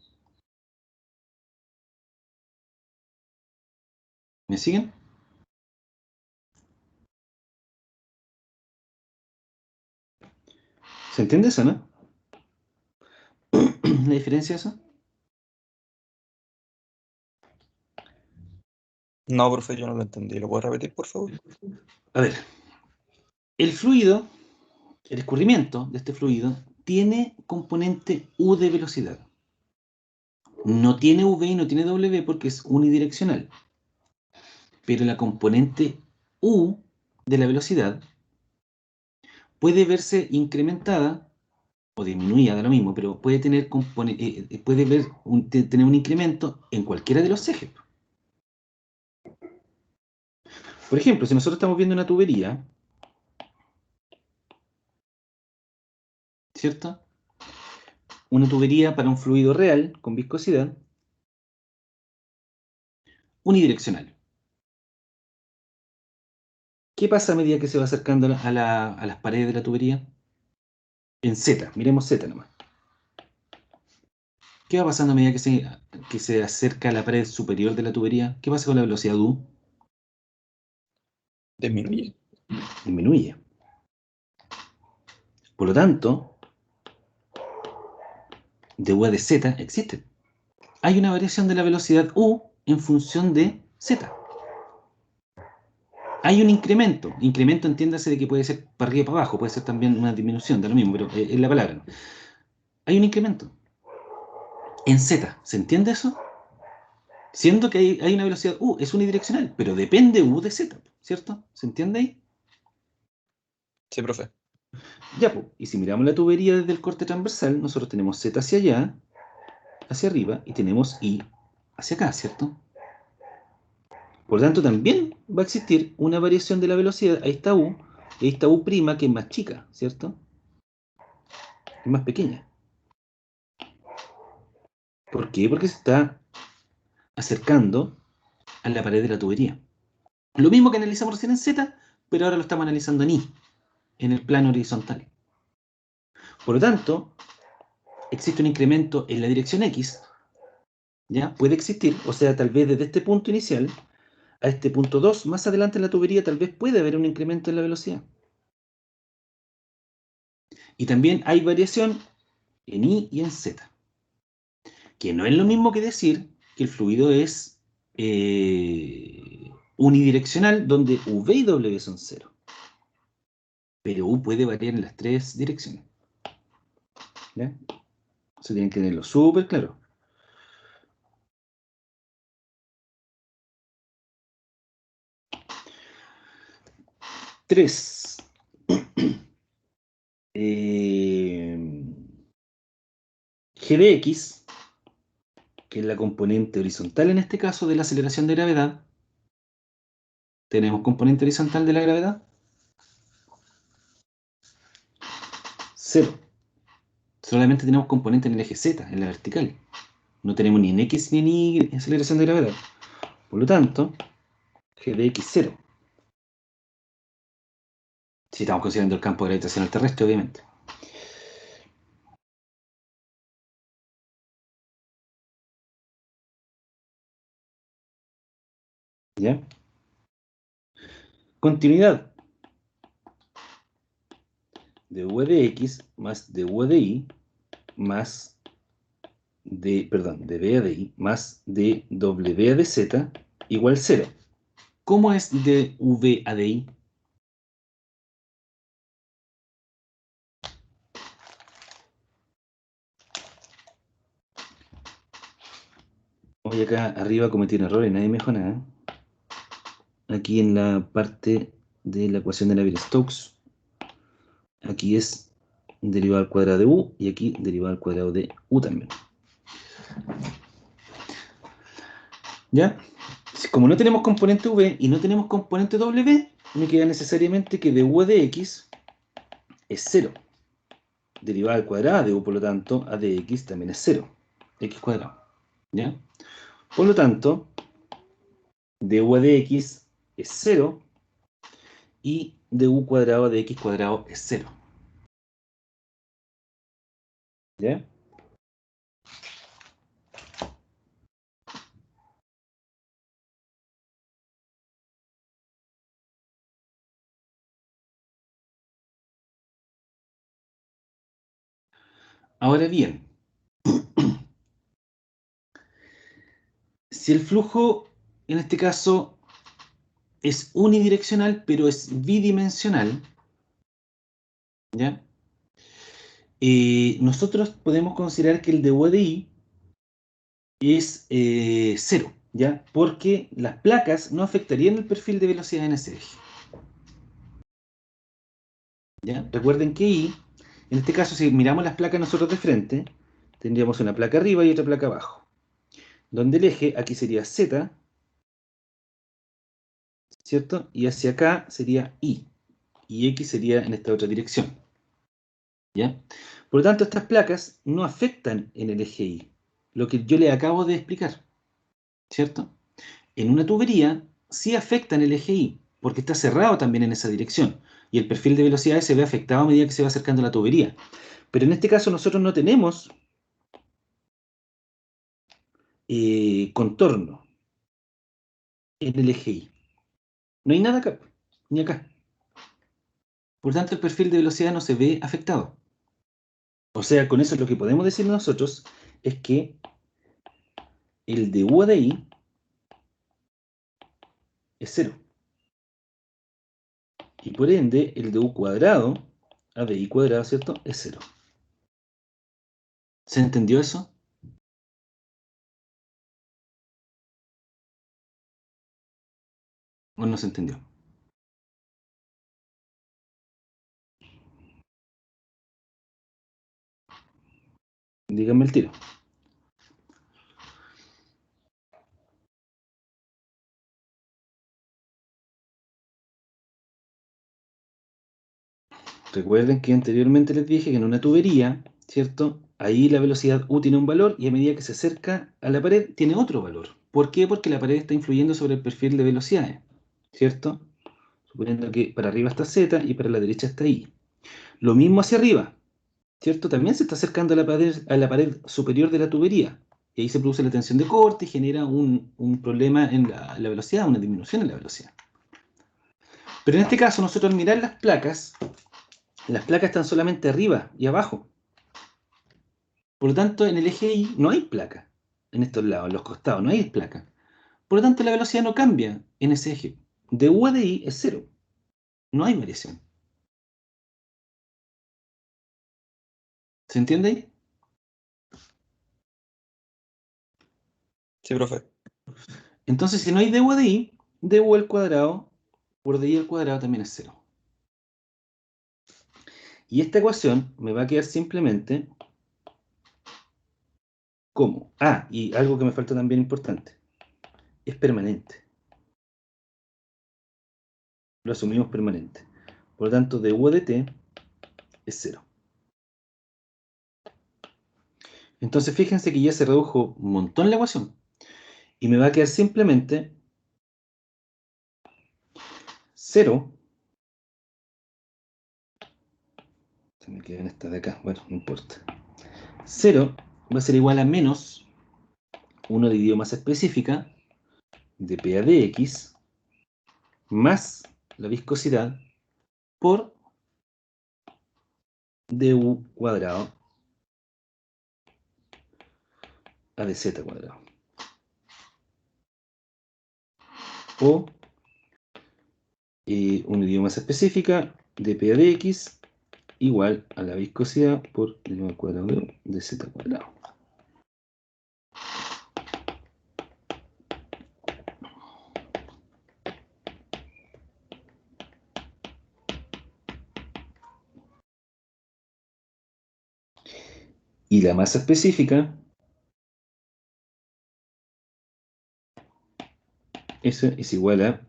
¿Me siguen? ¿Se entiende eso, no? ¿La diferencia de eso? No, profe, yo no lo entendí. ¿Lo puedo repetir, por favor? A ver, el fluido, el escurrimiento de este fluido, tiene componente U de velocidad. No tiene V y no tiene W porque es unidireccional. Pero la componente U de la velocidad puede verse incrementada o disminuida, da lo mismo, pero puede tener, tener un incremento en cualquiera de los ejes. Por ejemplo, si nosotros estamos viendo una tubería, ¿cierto? Una tubería para un fluido real con viscosidad unidireccional. ¿Qué pasa a medida que se va acercando a las paredes de la tubería? En Z, miremos Z nomás. ¿Qué va pasando a medida que se acerca a la pared superior de la tubería? ¿Qué pasa con la velocidad U? Disminuye. Disminuye. Por lo tanto, de U a de Z existe. Hay una variación de la velocidad U en función de Z. Hay un incremento. Incremento entiéndase de que puede ser para arriba y para abajo, puede ser también una disminución, da lo mismo, pero es la palabra. Hay un incremento en Z. ¿Se entiende eso? Siendo que hay una velocidad U, es unidireccional, pero depende U de Z, ¿cierto? ¿Se entiende ahí? Sí, profe. Ya, pues. Y si miramos la tubería desde el corte transversal, nosotros tenemos Z hacia allá, hacia arriba, y tenemos I hacia acá, ¿cierto? Por lo tanto, también va a existir una variación de la velocidad. Ahí está U, y ahí está U' que es más chica, ¿cierto? Es más pequeña. ¿Por qué? Porque se está acercando a la pared de la tubería. Lo mismo que analizamos recién en Z, pero ahora lo estamos analizando en I, en el plano horizontal. Por lo tanto, existe un incremento en la dirección X, ¿ya? Puede existir, o sea, tal vez desde este punto inicial a este punto 2, más adelante en la tubería, tal vez puede haber un incremento en la velocidad. Y también hay variación en I y en Z, que no es lo mismo que decir que el fluido es unidireccional, donde V y W son cero. Pero U puede variar en las tres direcciones. ¿Ya? Eso tienen que tenerlo súper claro. Tres. G de X, que es la componente horizontal en este caso de la aceleración de gravedad. Tenemos componente horizontal de la gravedad. Cero. Solamente tenemos componente en el eje Z, en la vertical. No tenemos ni en X ni en Y aceleración de gravedad. Por lo tanto, G de X 0. Si estamos considerando el campo gravitacional terrestre, obviamente. ¿Ya? Continuidad. dv de x más dv de y más de b a de y más de w a de z igual 0. ¿Cómo es dv a de y? Hoy acá arriba cometí un error y nadie me dijo nada. Aquí en la parte de la ecuación de Navier-Stokes, aquí es derivada al cuadrado de u y aquí derivada al cuadrado de u también. ¿Ya? Como no tenemos componente v y no tenemos componente w, me queda necesariamente que dv de x es 0. Derivada al cuadrado de u, por lo tanto, a de x también es 0. X cuadrado. ¿Ya? Por lo tanto, dv de x es 0 y du cuadrado de x cuadrado es 0. ¿Ya? Ahora bien, si el flujo, en este caso, es unidireccional, pero es bidimensional, ¿ya? Nosotros podemos considerar que el dv de y es 0, ¿ya? Porque las placas no afectarían el perfil de velocidad en ese eje. ¿Ya? Recuerden que y, en este caso, si miramos las placas nosotros de frente, tendríamos una placa arriba y otra placa abajo. Donde el eje aquí sería z, ¿cierto? Y hacia acá sería y x sería en esta otra dirección. ¿Ya? Por lo tanto, estas placas no afectan en el eje y, lo que yo le acabo de explicar, ¿cierto? En una tubería sí afecta en el eje y, porque está cerrado también en esa dirección, y el perfil de velocidades se ve afectado a medida que se va acercando a la tubería. Pero en este caso nosotros no tenemos contorno en el eje y. No hay nada acá, ni acá. Por lo tanto, el perfil de velocidad no se ve afectado. O sea, con eso lo que podemos decir nosotros es que el de u de i es 0. Y por ende, el de u cuadrado a de i cuadrado, ¿cierto? Es 0. ¿Se entendió eso? ¿O no se entendió? Díganme el tiro. Recuerden que anteriormente les dije que en una tubería, ¿cierto? Ahí la velocidad U tiene un valor y a medida que se acerca a la pared tiene otro valor. ¿Por qué? Porque la pared está influyendo sobre el perfil de velocidades, ¿cierto? Suponiendo que para arriba está Z y para la derecha está I. Lo mismo hacia arriba, ¿cierto? También se está acercando a la pared superior de la tubería. Y ahí se produce la tensión de corte y genera un problema en la velocidad, una disminución en la velocidad. Pero en este caso, nosotros al mirar las placas están solamente arriba y abajo. Por lo tanto, en el eje Y no hay placa. En estos lados, en los costados, no hay placa. Por lo tanto, la velocidad no cambia en ese eje. De U a de I es 0. No hay variación. ¿Se entiende ahí? Sí, profe. Entonces, si no hay de U a de I, de U al cuadrado por de I al cuadrado también es 0. Y esta ecuación me va a quedar simplemente como. Ah, y algo que me falta también importante. Es permanente. Lo asumimos permanente. Por lo tanto, de U a de T es 0. Entonces, fíjense que ya se redujo un montón la ecuación. Y me va a quedar simplemente 0 Se me quedan estas de acá. Bueno, no importa. 0 va a ser igual a menos 1 dividido masa específica de P a dx más la viscosidad por du cuadrado a dz cuadrado. O 1 dividido masa específica de P a dx igual a la viscosidad por du al cuadrado de z cuadrado. Y la masa específica, eso es igual a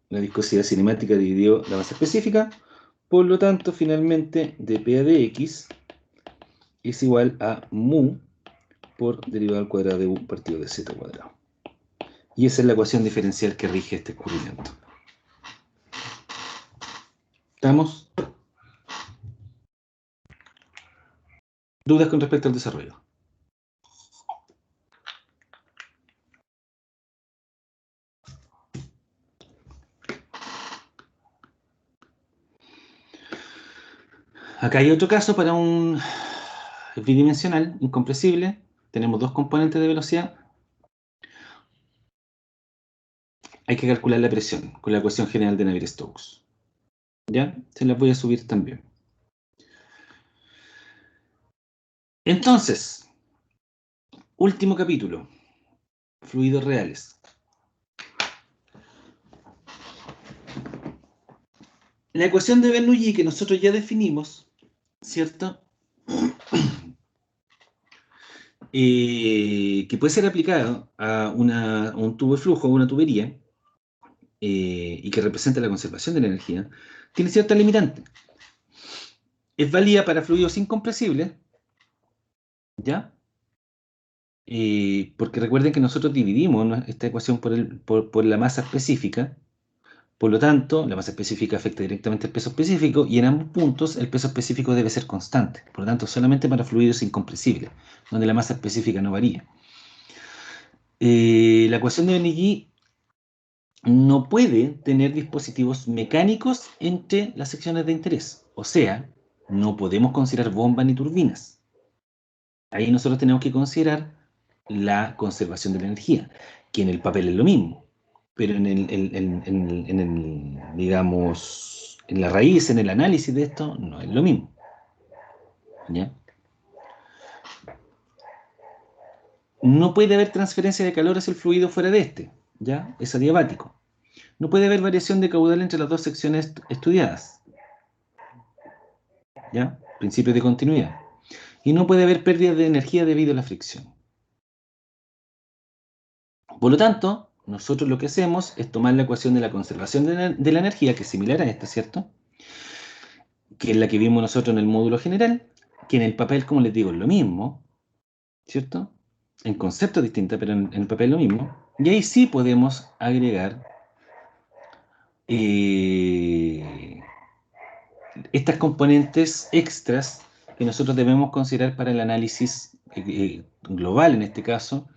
la viscosidad cinemática dividido la masa específica. Por lo tanto, finalmente, dp a dx es igual a mu por derivado al cuadrado de u partido de z cuadrado. Y esa es la ecuación diferencial que rige este escurrimiento. ¿Estamos? ¿Dudas con respecto al desarrollo? Acá hay otro caso para un bidimensional incompresible. Tenemos dos componentes de velocidad. Hay que calcular la presión con la ecuación general de Navier-Stokes. ¿Ya? Se las voy a subir también. Entonces, último capítulo. Fluidos reales. La ecuación de Bernoulli que nosotros ya definimos, ¿cierto? Que puede ser aplicado a un tubo de flujo o una tubería y que representa la conservación de la energía, tiene cierta limitante. Es válida para fluidos incompresibles, ¿ya? Porque recuerden que nosotros dividimos esta ecuación por la masa específica. Por lo tanto, la masa específica afecta directamente al peso específico y en ambos puntos el peso específico debe ser constante. Por lo tanto, solamente para fluidos incompresibles, donde la masa específica no varía. La ecuación de Bernoulli no puede tener dispositivos mecánicos entre las secciones de interés. O sea, no podemos considerar bombas ni turbinas. Ahí nosotros tenemos que considerar la conservación de la energía, que en el papel es lo mismo, pero digamos, en la raíz, en el análisis de esto, no es lo mismo. ¿Ya? No puede haber transferencia de calor hacia el fluido fuera de este, ¿ya? Es adiabático. No puede haber variación de caudal entre las dos secciones estudiadas, ¿ya? Principio de continuidad. Y no puede haber pérdida de energía debido a la fricción. Por lo tanto, nosotros lo que hacemos es tomar la ecuación de la conservación de la energía, que es similar a esta, ¿cierto? Que es la que vimos nosotros en el módulo general, que en el papel, como les digo, es lo mismo, ¿cierto? En conceptos distintos, pero en el papel es lo mismo. Y ahí sí podemos agregar estas componentes extras que nosotros debemos considerar para el análisis global, en este caso,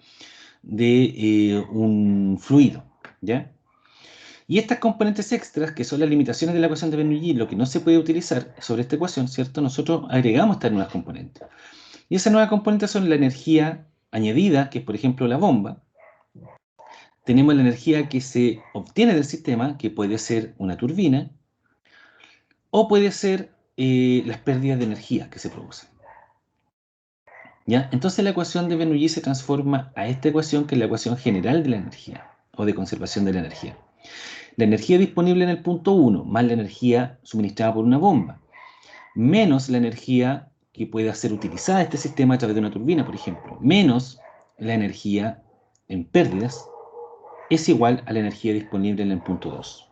de un fluido, ¿ya? Y estas componentes extras, que son las limitaciones de la ecuación de Bernoulli, lo que no se puede utilizar sobre esta ecuación, ¿cierto? Nosotros agregamos estas nuevas componentes. Y esas nuevas componentes son la energía añadida, que es por ejemplo la bomba. Tenemos la energía que se obtiene del sistema, que puede ser una turbina, o puede ser las pérdidas de energía que se producen. ¿Ya? Entonces la ecuación de Bernoulli se transforma a esta ecuación, que es la ecuación general de la energía, o de conservación de la energía. La energía disponible en el punto 1, más la energía suministrada por una bomba, menos la energía que pueda ser utilizada este sistema a través de una turbina, por ejemplo, menos la energía en pérdidas, es igual a la energía disponible en el punto 2.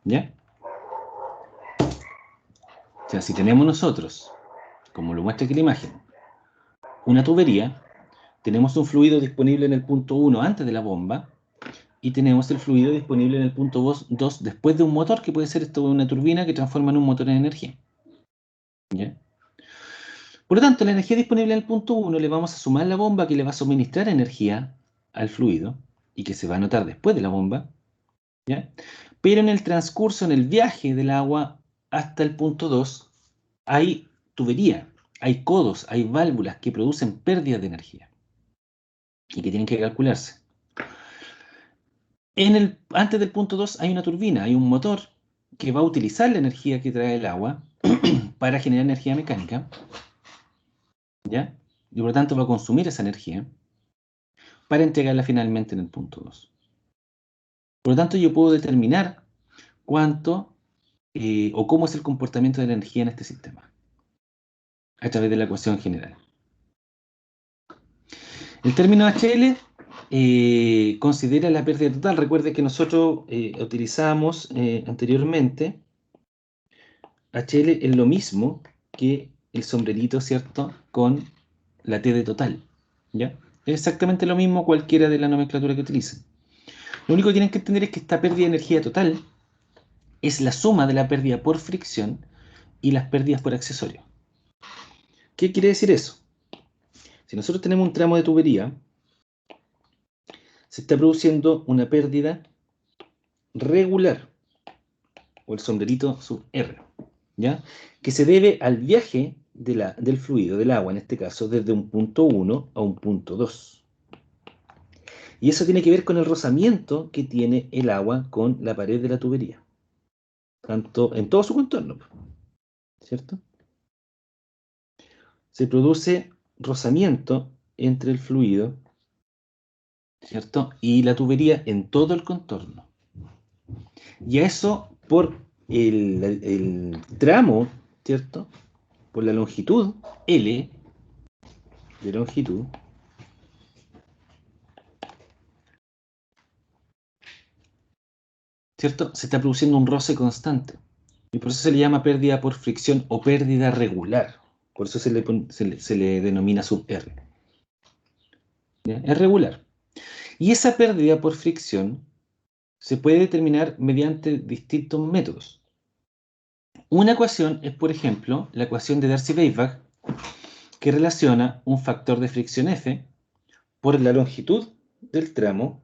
¿Ya? O sea, si tenemos nosotros, como lo muestra aquí la imagen, una tubería, tenemos un fluido disponible en el punto 1 antes de la bomba, y tenemos el fluido disponible en el punto 2 después de un motor, que puede ser esto una turbina que transforma en un motor en energía. ¿Ya? Por lo tanto, la energía disponible en el punto 1 le vamos a sumar la bomba que le va a suministrar energía al fluido y que se va a notar después de la bomba. ¿Ya? Pero en el transcurso, en el viaje del agua hasta el punto 2, hay tubería, hay codos, hay válvulas que producen pérdidas de energía y que tienen que calcularse. Antes del punto 2 hay una turbina, hay un motor que va a utilizar la energía que trae el agua para generar energía mecánica, ¿ya? Y por lo tanto va a consumir esa energía para entregarla finalmente en el punto 2. Por lo tanto, yo puedo determinar cuánto o cómo es el comportamiento de la energía en este sistema a través de la ecuación general. El término HL considera la pérdida total. Recuerde que nosotros utilizamos anteriormente HL es lo mismo que el sombrerito, ¿cierto? Con la T de total, ¿ya? Es exactamente lo mismo cualquiera de la nomenclatura que utilicen. Lo único que tienen que entender es que esta pérdida de energía total es la suma de la pérdida por fricción y las pérdidas por accesorio. ¿Qué quiere decir eso? Si nosotros tenemos un tramo de tubería, se está produciendo una pérdida regular, o el sombrerito sub R, ¿ya? Que se debe al viaje del fluido, del agua en este caso, desde un punto 1 a un punto 2. Y eso tiene que ver con el rozamiento que tiene el agua con la pared de la tubería, tanto en todo su contorno, ¿cierto? Se produce rozamiento entre el fluido, ¿cierto? Y la tubería en todo el contorno. Y a eso por el tramo, ¿cierto? Por la longitud L de longitud, ¿cierto? Se está produciendo un roce constante. Y por eso se le llama pérdida por fricción o pérdida regular. Por eso se le denomina sub R. ¿Ya? Es regular. Y esa pérdida por fricción se puede determinar mediante distintos métodos. Una ecuación es, por ejemplo, la ecuación de Darcy-Weisbach, que relaciona un factor de fricción F por la longitud del tramo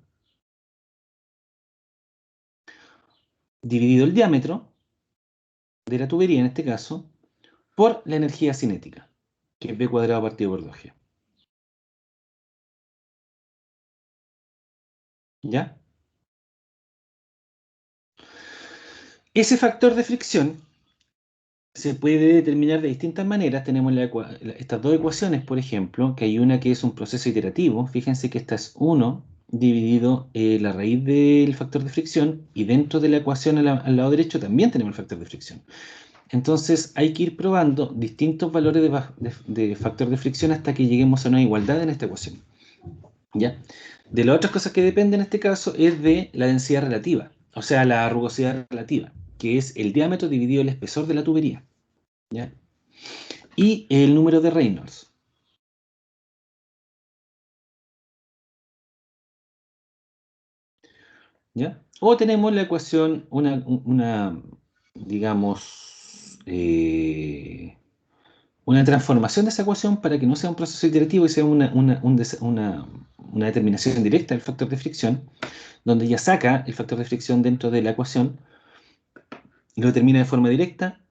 dividido el diámetro de la tubería, en este caso, por la energía cinética, que es B cuadrado partido por 2G. ¿Ya? Ese factor de fricción se puede determinar de distintas maneras. Tenemos estas dos ecuaciones, por ejemplo, que hay una que es un proceso iterativo. Fíjense que esta es 1 dividido la raíz del factor de fricción, y dentro de la ecuación al lado derecho también tenemos el factor de fricción. Entonces hay que ir probando distintos valores de factor de fricción hasta que lleguemos a una igualdad en esta ecuación. ¿Ya? De las otras cosas que dependen en este caso es de la densidad relativa, o sea, la rugosidad relativa, que es el diámetro dividido el espesor de la tubería, ¿ya? Y el número de Reynolds. ¿Ya? O tenemos la ecuación, digamos, una transformación de esa ecuación para que no sea un proceso iterativo y sea una determinación directa del factor de fricción, donde ya saca el factor de fricción dentro de la ecuación y lo determina de forma directa,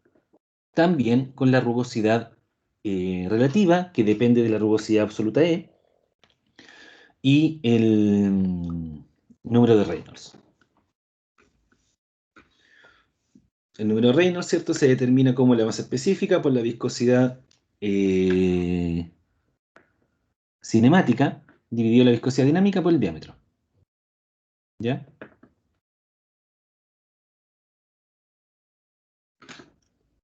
también con la rugosidad relativa, que depende de la rugosidad absoluta E, y el número de Reynolds. El número de Reynolds, ¿cierto?, se determina como la masa específica por la viscosidad cinemática, dividido la viscosidad dinámica por el diámetro. ¿Ya?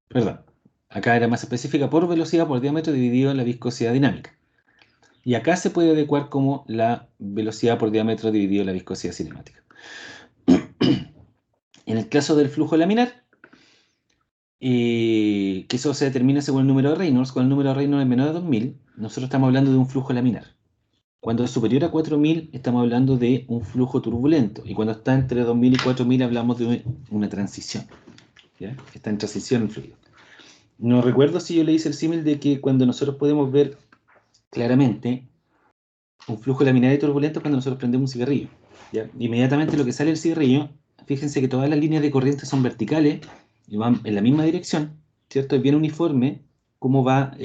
Perdón. Acá era masa específica por velocidad por diámetro dividido la viscosidad dinámica. Y acá se puede adecuar como la velocidad por diámetro dividido la viscosidad cinemática. En el caso del flujo laminar, que eso se determina según el número de Reynolds, con el número de Reynolds menor de 2000, nosotros estamos hablando de un flujo laminar. Cuando es superior a 4000 estamos hablando de un flujo turbulento, y cuando está entre 2000 y 4000 hablamos de una transición, ¿ya? Está en transición el fluido. No recuerdo si yo le hice el símil de que cuando nosotros podemos ver claramente un flujo laminar y turbulento cuando nosotros prendemos un cigarrillo, ¿ya? Inmediatamente lo que sale del cigarrillo, fíjense que todas las líneas de corriente son verticales y van en la misma dirección, ¿cierto? Es bien uniforme cómo va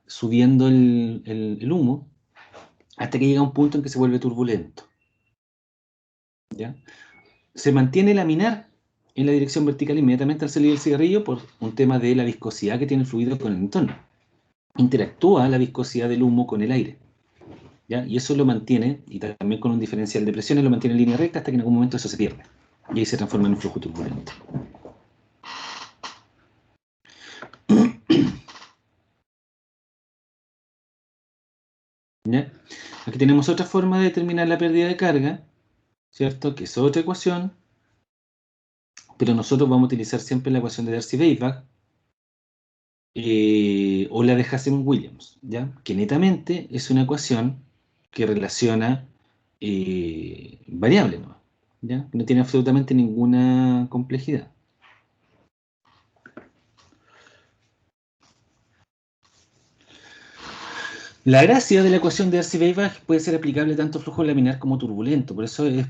subiendo el humo hasta que llega a un punto en que se vuelve turbulento, ¿ya? Se mantiene laminar en la dirección vertical inmediatamente al salir del cigarrillo por un tema de la viscosidad que tiene el fluido con el entorno. Interactúa la viscosidad del humo con el aire, ¿ya? Y eso lo mantiene, y también con un diferencial de presiones, lo mantiene en línea recta hasta que en algún momento eso se pierde. Y ahí se transforma en un flujo turbulento. ¿Ya? Aquí tenemos otra forma de determinar la pérdida de carga, ¿cierto? Que es otra ecuación, pero nosotros vamos a utilizar siempre la ecuación de Darcy-Weisbach, o la de Hazen-Williams, ¿ya? Que netamente es una ecuación que relaciona variables, ¿no? ¿Ya? No tiene absolutamente ninguna complejidad. La gracia de la ecuación de Darcy-Weisbach puede ser aplicable tanto a flujo laminar como turbulento, por eso es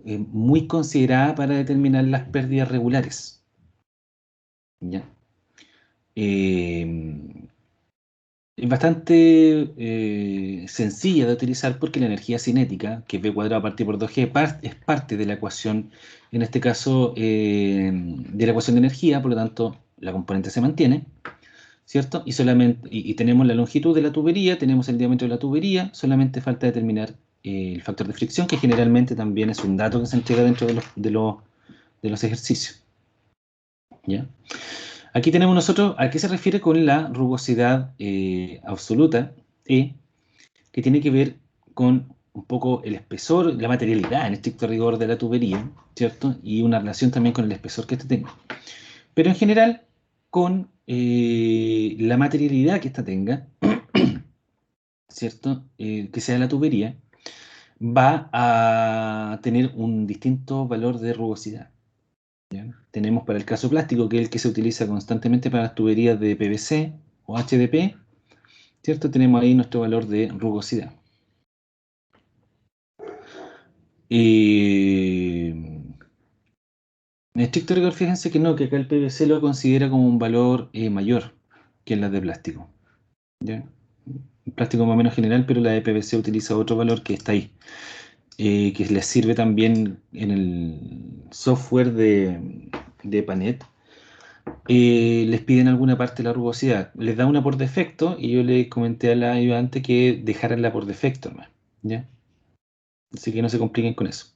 muy considerada para determinar las pérdidas regulares, ¿ya? Es bastante sencilla de utilizar porque la energía cinética, que es V cuadrado partido por 2G, es parte de la ecuación, en este caso, de la ecuación de energía, por lo tanto, la componente se mantiene, ¿cierto? Y tenemos la longitud de la tubería, tenemos el diámetro de la tubería, solamente falta determinar el factor de fricción, que generalmente también es un dato que se entrega dentro de los ejercicios, ¿ya? Aquí tenemos nosotros a qué se refiere con la rugosidad absoluta, E, que tiene que ver con un poco el espesor, la materialidad en estricto rigor de la tubería, ¿cierto? Y una relación también con el espesor que éste tenga. Pero en general, con la materialidad que ésta tenga, ¿cierto? Que sea la tubería, va a tener un distinto valor de rugosidad, ¿ya? Tenemos para el caso plástico, que es el que se utiliza constantemente para las tuberías de PVC o HDP, ¿cierto? Tenemos ahí nuestro valor de rugosidad. En estricto rigor, fíjense que no, que acá el PVC lo considera como un valor mayor que las de plástico, ¿ya? El plástico más o menos general, pero la de PVC utiliza otro valor que está ahí, que les sirve también en el software de Panet. Les piden alguna parte de la rugosidad, les da una por defecto, y yo le comenté a la ayudante que dejaranla por defecto nomás, ¿ya? Así que no se compliquen con eso.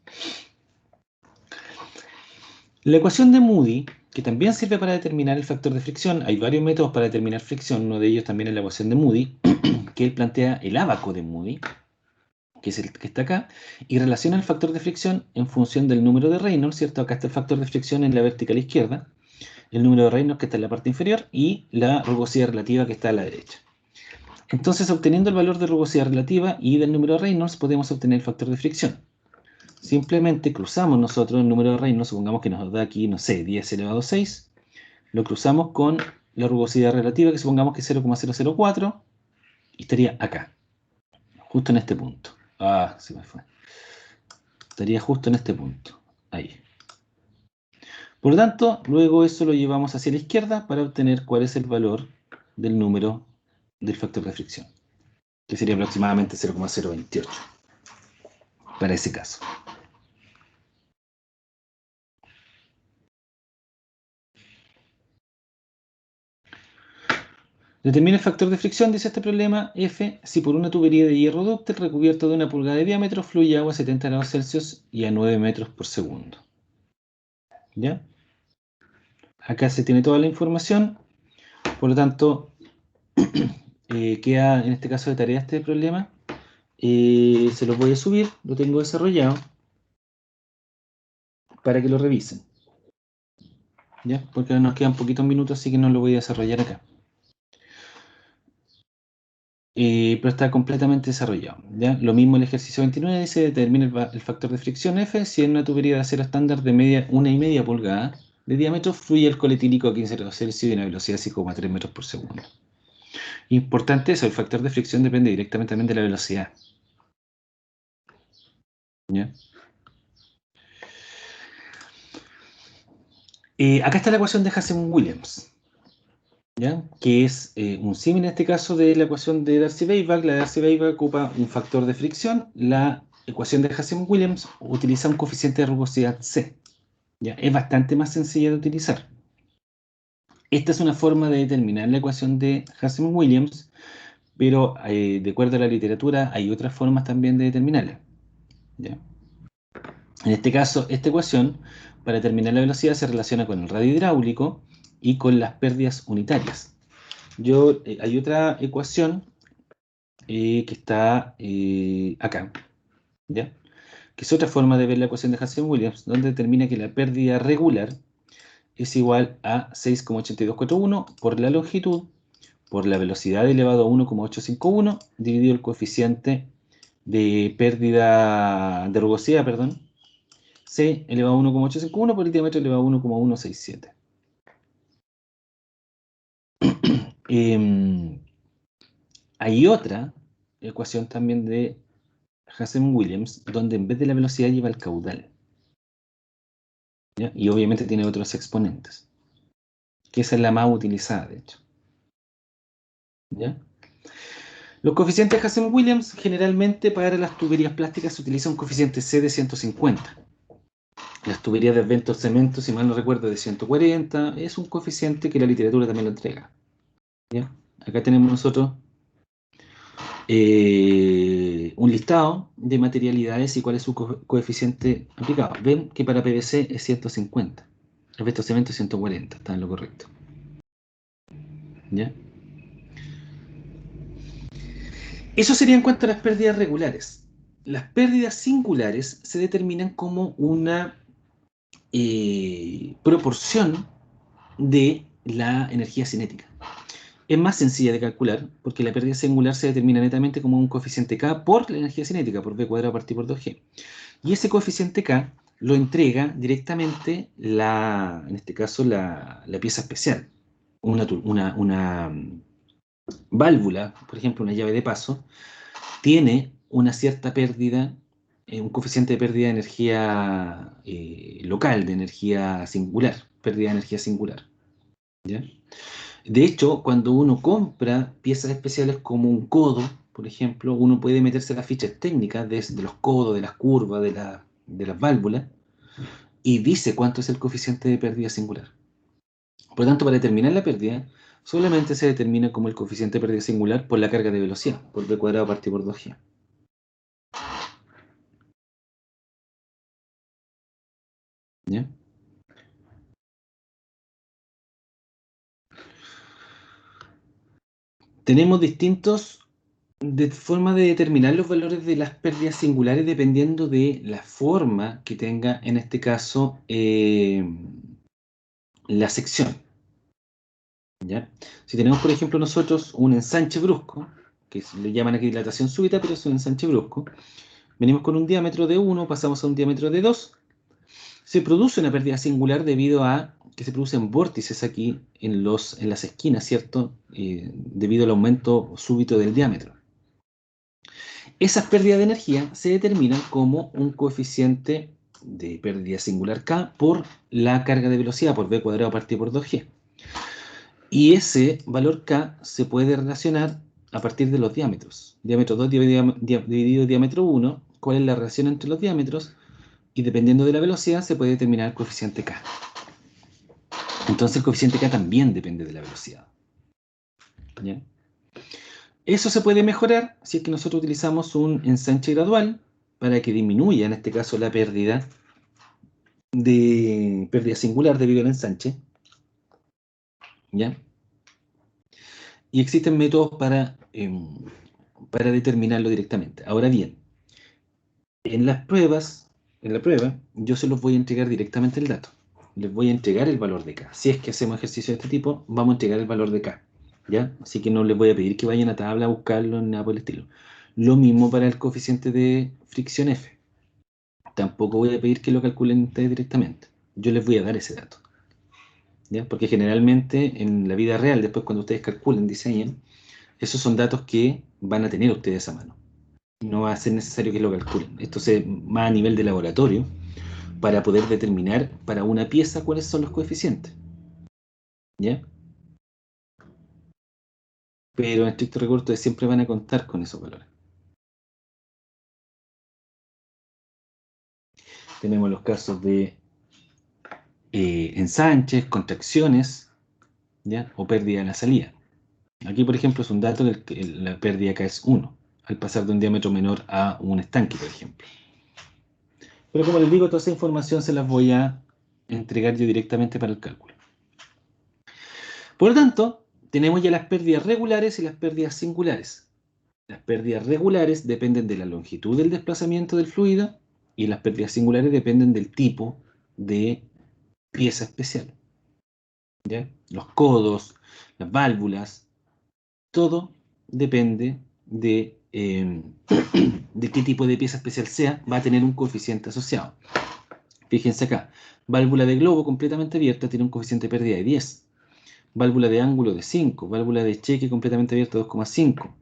La ecuación de Moody, que también sirve para determinar el factor de fricción, hay varios métodos para determinar fricción, uno de ellos también es la ecuación de Moody, que él plantea el ábaco de Moody, que es el que está acá, y relaciona el factor de fricción en función del número de Reynolds, ¿cierto? Acá está el factor de fricción en la vertical izquierda, el número de Reynolds que está en la parte inferior, y la rugosidad relativa que está a la derecha. Entonces, obteniendo el valor de rugosidad relativa y del número de Reynolds, podemos obtener el factor de fricción. Simplemente cruzamos nosotros el número de Reynolds, supongamos que nos da aquí, no sé, 10 elevado a 6, lo cruzamos con la rugosidad relativa, que supongamos que es 0,004, y estaría acá, justo en este punto. Ah, se me fue. Estaría justo en este punto, ahí. Por lo tanto, luego eso lo llevamos hacia la izquierda para obtener cuál es el valor del número del factor de fricción, que sería aproximadamente 0,028 para ese caso. Determina el factor de fricción, dice este problema, F, si por una tubería de hierro dúctil recubierta de 1 pulgada de diámetro fluye agua a 70 grados Celsius y a 9 metros por segundo. ¿Ya? Acá se tiene toda la información, por lo tanto, queda en este caso de tarea este problema. Se los voy a subir, lo tengo desarrollado para que lo revisen, ¿ya? Porque nos quedan poquitos minutos, así que no lo voy a desarrollar acá. pero está completamente desarrollado, ¿ya? Lo mismo el ejercicio 29 dice, determina el factor de fricción F si en una tubería de acero estándar de 1,5 pulgadas de diámetro fluye alcohol etílico a 15 grados Celsius y una velocidad de 5,3 metros por segundo. Importante eso, el factor de fricción depende directamente también de la velocidad. ¿Ya? Acá está la ecuación de Hazen-Williams, ¿ya? Que es un símil en este caso de la ecuación de Darcy-Weisbach. La de Darcy-Weisbach ocupa un factor de fricción. La ecuación de Hazen-Williams utiliza un coeficiente de rugosidad C. ¿Ya? Es bastante más sencilla de utilizar. Esta es una forma de determinar la ecuación de Hazen-Williams, pero de acuerdo a la literatura hay otras formas también de determinarla, ¿ya? En este caso, esta ecuación, para determinar la velocidad, se relaciona con el radio hidráulico y con las pérdidas unitarias. Hay otra ecuación que está acá, ¿ya? Que es otra forma de ver la ecuación de Hazen-Williams, donde determina que la pérdida regular es igual a 6,8241 por la longitud, por la velocidad elevado a 1,851, dividido el coeficiente de pérdida de rugosidad, perdón, C elevado a 1,851 por el diámetro elevado a 1,167. Hay otra ecuación también de Hazen-Williams, donde en vez de la velocidad lleva el caudal, ¿ya? Y obviamente tiene otros exponentes, que esa es la más utilizada, de hecho, ¿ya? Los coeficientes de Hazen-Williams, generalmente para las tuberías plásticas se utiliza un coeficiente C de 150. Las tuberías de Advento Cemento, si mal no recuerdo, de 140. Es un coeficiente que la literatura también lo entrega, ¿ya? Acá tenemos nosotros un listado de materialidades y cuál es su coeficiente aplicado. Ven que para PVC es 150. Advento Cemento es 140, está en lo correcto, ¿ya? Eso sería en cuanto a las pérdidas regulares. Las pérdidas singulares se determinan como una proporción de la energía cinética. Es más sencilla de calcular porque la pérdida singular se determina netamente como un coeficiente K por la energía cinética, por V cuadrado partido por 2G. Y ese coeficiente K lo entrega directamente en este caso, la pieza especial. Una válvula, por ejemplo, una llave de paso, tiene una cierta pérdida, un coeficiente de pérdida de energía local, de energía singular, pérdida de energía singular, ¿ya? De hecho, cuando uno compra piezas especiales como un codo, por ejemplo, uno puede meterse a las fichas técnicas de los codos, de las curvas, de las válvulas, y dice cuánto es el coeficiente de pérdida singular. Por lo tanto, para determinar la pérdida, solamente se determina como el coeficiente de pérdida singular por la carga de velocidad, por V cuadrado partido por 2G. ¿Ya? Tenemos distintos formas de determinar los valores de las pérdidas singulares dependiendo de la forma que tenga, en este caso, la sección, ¿ya? Si tenemos, por ejemplo, nosotros un ensanche brusco, que le llaman aquí dilatación súbita, pero es un ensanche brusco, venimos con un diámetro de 1, pasamos a un diámetro de 2, se produce una pérdida singular debido a que se producen vórtices aquí en las esquinas, ¿cierto? Debido al aumento súbito del diámetro. Esas pérdidas de energía se determinan como un coeficiente de pérdida singular K por la carga de velocidad, por V cuadrado partido por 2G. Y ese valor K se puede relacionar a partir de los diámetros. Diámetro 2 dividido diámetro 1, cuál es la relación entre los diámetros, y dependiendo de la velocidad se puede determinar el coeficiente K. Entonces el coeficiente K también depende de la velocidad, ¿ya? Eso se puede mejorar si es que nosotros utilizamos un ensanche gradual para que disminuya, en este caso, la pérdida singular debido al ensanche, ¿ya? Y existen métodos para determinarlo directamente. Ahora bien, en la prueba, yo se los voy a entregar directamente el dato. Les voy a entregar el valor de K. Si es que hacemos ejercicio de este tipo, vamos a entregar el valor de K. ¿Ya? Así que no les voy a pedir que vayan a tabla a buscarlo ni nada por el estilo. Lo mismo para el coeficiente de fricción F. Tampoco voy a pedir que lo calculen ustedes directamente. Yo les voy a dar ese dato. ¿Ya? Porque generalmente en la vida real, después cuando ustedes calculen, diseñen, esos son datos que van a tener ustedes a mano. No va a ser necesario que lo calculen. Esto es más a nivel de laboratorio para poder determinar para una pieza cuáles son los coeficientes. ¿Ya? Pero en estricto rigor ustedes siempre van a contar con esos valores. Tenemos los casos de ensanches, contracciones, ¿ya? O pérdida en la salida. Aquí, por ejemplo, es un dato que la pérdida acá es 1, al pasar de un diámetro menor a un estanque, por ejemplo. Pero como les digo, toda esa información se las voy a entregar yo directamente para el cálculo. Por lo tanto, tenemos ya las pérdidas regulares y las pérdidas singulares. Las pérdidas regulares dependen de la longitud del desplazamiento del fluido y las pérdidas singulares dependen del tipo de pieza especial. ¿Ya? Los codos, las válvulas, todo depende de qué tipo de pieza especial sea, va a tener un coeficiente asociado. Fíjense acá, válvula de globo completamente abierta tiene un coeficiente de pérdida de 10. Válvula de ángulo de 5, válvula de cheque completamente abierta 2,5.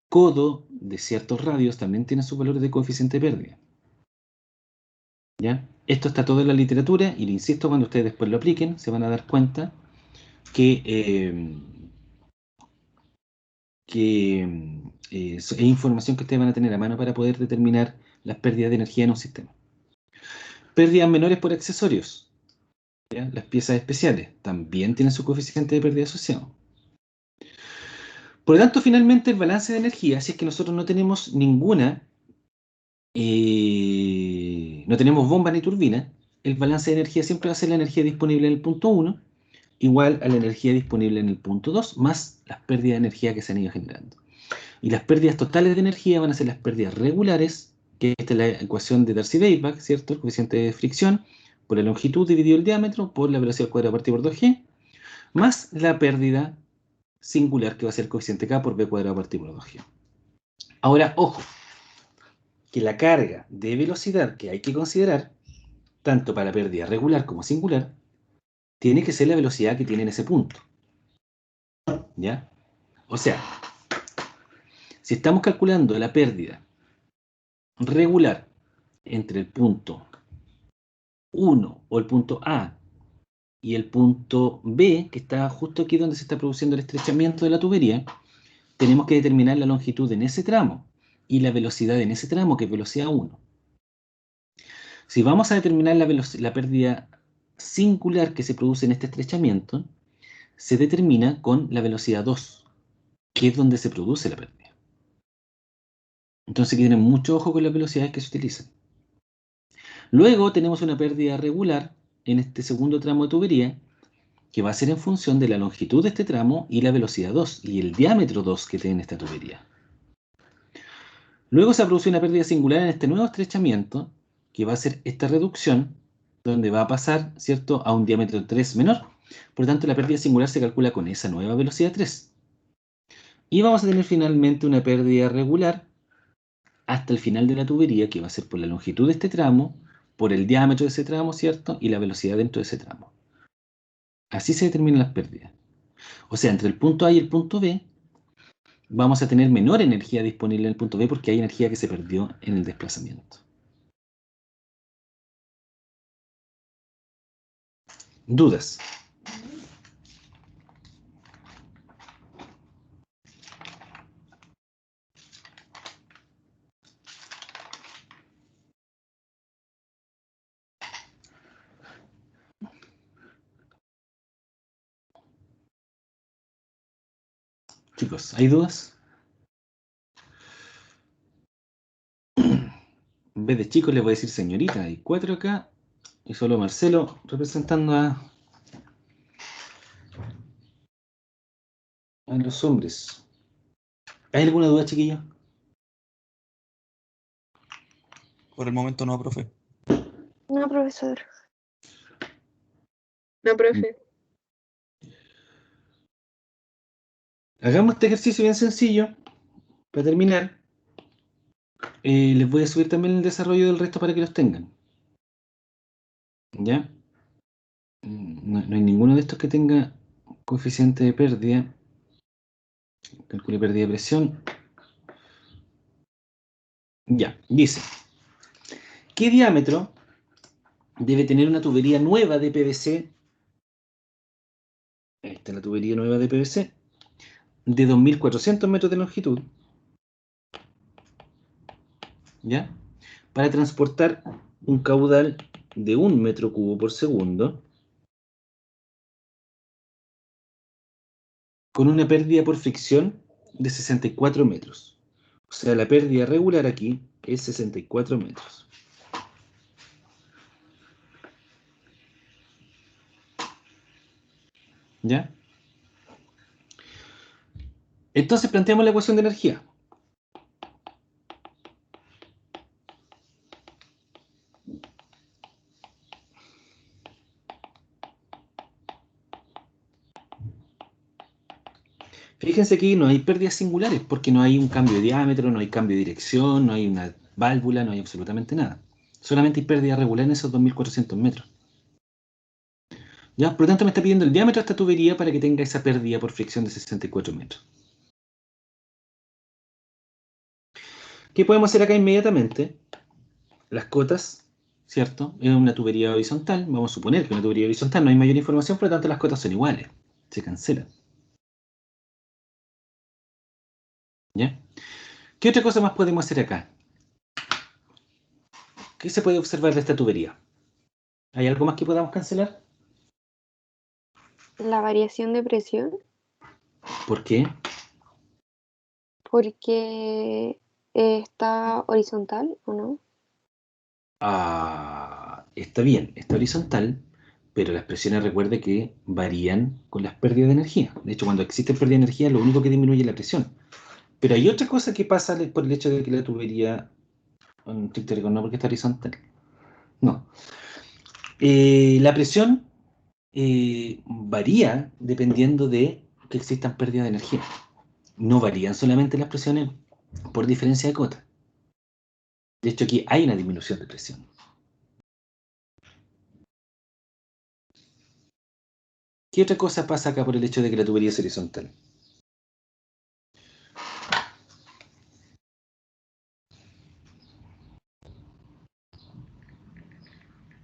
Codo de ciertos radios también tiene sus valores de coeficiente de pérdida. ¿Ya? Esto está todo en la literatura y le insisto, cuando ustedes después lo apliquen, se van a dar cuenta que es información que ustedes van a tener a mano para poder determinar las pérdidas de energía en un sistema. Pérdidas menores por accesorios. ¿Ya? Las piezas especiales también tienen su coeficiente de pérdida asociado. Por lo tanto, finalmente el balance de energía, si es que nosotros no tenemos no tenemos bomba ni turbina, el balance de energía siempre va a ser la energía disponible en el punto 1 igual a la energía disponible en el punto 2 más las pérdidas de energía que se han ido generando. Y las pérdidas totales de energía van a ser las pérdidas regulares, que esta es la ecuación de Darcy-Weisbach, ¿cierto? El coeficiente de fricción por la longitud dividido el diámetro por la velocidad al cuadrado partido por 2g, más la pérdida singular, que va a ser el coeficiente k por b cuadrado partido por 2g. Ahora, ojo, que la carga de velocidad que hay que considerar, tanto para pérdida regular como singular, tiene que ser la velocidad que tiene en ese punto. ¿Ya? O sea, si estamos calculando la pérdida regular entre el punto 1 o el punto A y el punto B, que está justo aquí donde se está produciendo el estrechamiento de la tubería, tenemos que determinar la longitud en ese tramo y la velocidad en ese tramo, que es velocidad 1. Si vamos a determinar la pérdida singular que se produce en este estrechamiento, se determina con la velocidad 2, que es donde se produce la pérdida. Entonces hay que tener mucho ojo con las velocidades que se utilizan. Luego tenemos una pérdida regular en este segundo tramo de tubería, que va a ser en función de la longitud de este tramo y la velocidad 2 y el diámetro 2 que tiene esta tubería. Luego se produce una pérdida singular en este nuevo estrechamiento, que va a ser esta reducción, donde va a pasar, ¿cierto?, a un diámetro 3 menor. Por lo tanto, la pérdida singular se calcula con esa nueva velocidad 3. Y vamos a tener finalmente una pérdida regular hasta el final de la tubería, que va a ser por la longitud de este tramo, por el diámetro de ese tramo, ¿cierto?, y la velocidad dentro de ese tramo. Así se determinan las pérdidas. O sea, entre el punto A y el punto B, vamos a tener menor energía disponible en el punto B porque hay energía que se perdió en el desplazamiento. ¿Dudas? Chicos, ¿hay dudas? En vez de chicos les voy a decir señorita. Hay 4 acá y solo Marcelo representando a los hombres. ¿Hay alguna duda, chiquillos? Por el momento no, profe. No, profesor. No, profe. Hagamos este ejercicio bien sencillo. Para terminar, les voy a subir también el desarrollo del resto para que los tengan. ¿Ya? No hay ninguno de estos que tenga coeficiente de pérdida. Calcule pérdida de presión. Ya, dice. ¿Qué diámetro debe tener una tubería nueva de PVC? Esta es la tubería nueva de PVC. De 2.400 metros de longitud. ¿Ya? Para transportar un caudal de 1 metro cubo por segundo. Con una pérdida por fricción de 64 metros. O sea, la pérdida regular aquí es 64 metros. ¿Ya? Entonces planteamos la ecuación de energía. Fíjense que no hay pérdidas singulares porque no hay un cambio de diámetro, no hay cambio de dirección, no hay una válvula, no hay absolutamente nada. Solamente hay pérdida regular en esos 2.400 metros. ¿Ya? Por lo tanto, me está pidiendo el diámetro de esta tubería para que tenga esa pérdida por fricción de 64 metros. ¿Qué podemos hacer acá inmediatamente? Las cotas, ¿cierto? Es una tubería horizontal. Vamos a suponer que es una tubería horizontal no hay mayor información, por lo tanto las cotas son iguales. Se cancelan. ¿Ya? ¿Qué otra cosa más podemos hacer acá? ¿Qué se puede observar de esta tubería? ¿Hay algo más que podamos cancelar? La variación de presión, ¿Por qué? porque está horizontal, ¿o no? Está bien, está horizontal, pero las presiones recuerde que varían con las pérdidas de energía. De hecho, cuando existe pérdida de energía, lo único que disminuye es la presión. Pero hay otra cosa que pasa por el hecho de que la tubería, no porque está horizontal. No. La presión varía dependiendo de que existan pérdidas de energía. No varían solamente las presiones por diferencia de cota. De hecho, aquí hay una disminución de presión. ¿Qué otra cosa pasa acá por el hecho de que la tubería es horizontal?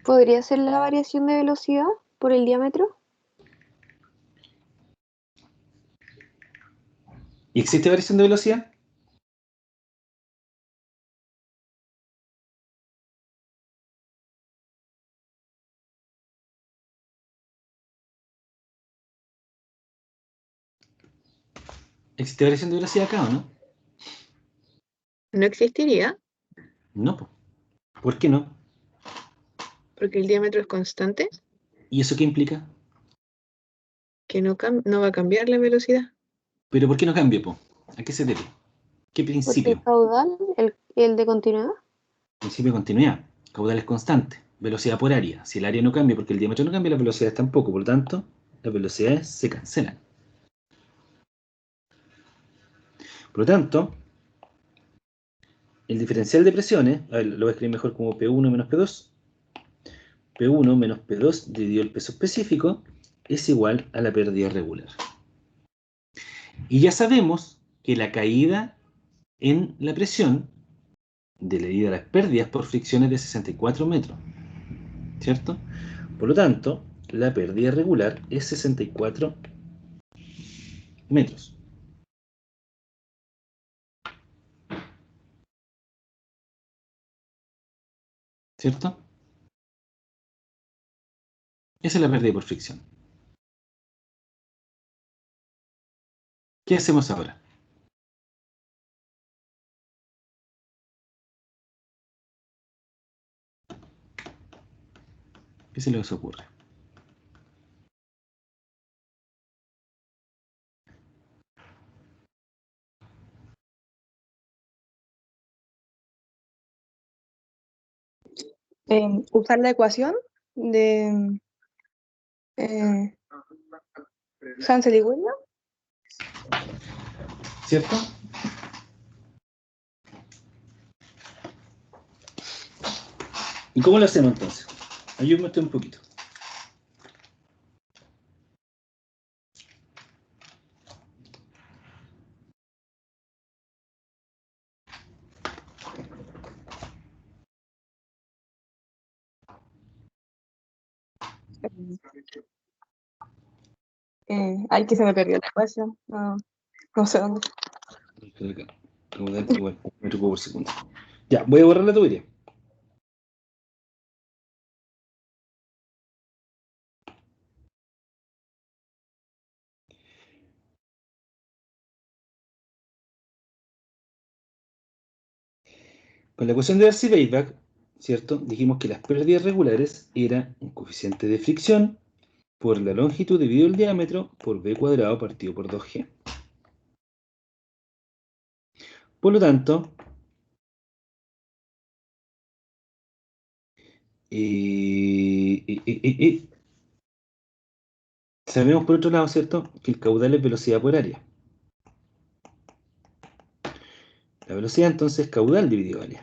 ¿Podría ser la variación de velocidad por el diámetro? ¿Y existe variación de velocidad? ¿Existe variación de velocidad acá o no? ¿No existiría? No, po. ¿Por qué no? Porque el diámetro es constante, ¿Y eso qué implica? que no va a cambiar la velocidad. ¿Pero por qué no cambia, po? ¿A qué se debe? ¿Qué Porque el principio? caudal, el de continuidad, Principio de continuidad. Caudal es constante. Velocidad por área. Si el área no cambia porque el diámetro no cambia, las velocidades tampoco. Por lo tanto, las velocidades se cancelan. Por lo tanto, el diferencial de presiones, a ver, lo voy a escribir mejor como P1 menos P2. P1 menos P2 dividido el peso específico es igual a la pérdida regular. Y ya sabemos que la caída en la presión debido a las pérdidas por fricciones de 64 metros, ¿cierto? Por lo tanto, la pérdida regular es 64 metros. ¿Cierto? Esa es la pérdida por fricción. ¿Qué hacemos ahora? ¿Qué se les ocurre? Usar la ecuación de Hansel y Williams. ¿Cierto? ¿Y cómo lo hacemos entonces? Ayúdame un poquito. Ay, que se me perdió la ecuación. No, no sé dónde. Caudal igual 1 metro cúbico por segundo. Ya, voy a borrar la tubería. Con la ecuación de Darcy-Weisbach, ¿cierto? Dijimos que las pérdidas regulares eran un coeficiente de fricción por la longitud dividido el diámetro por b cuadrado partido por 2g. Por lo tanto, sabemos por otro lado, ¿cierto?, que el caudal es velocidad por área. La velocidad entonces es caudal dividido área.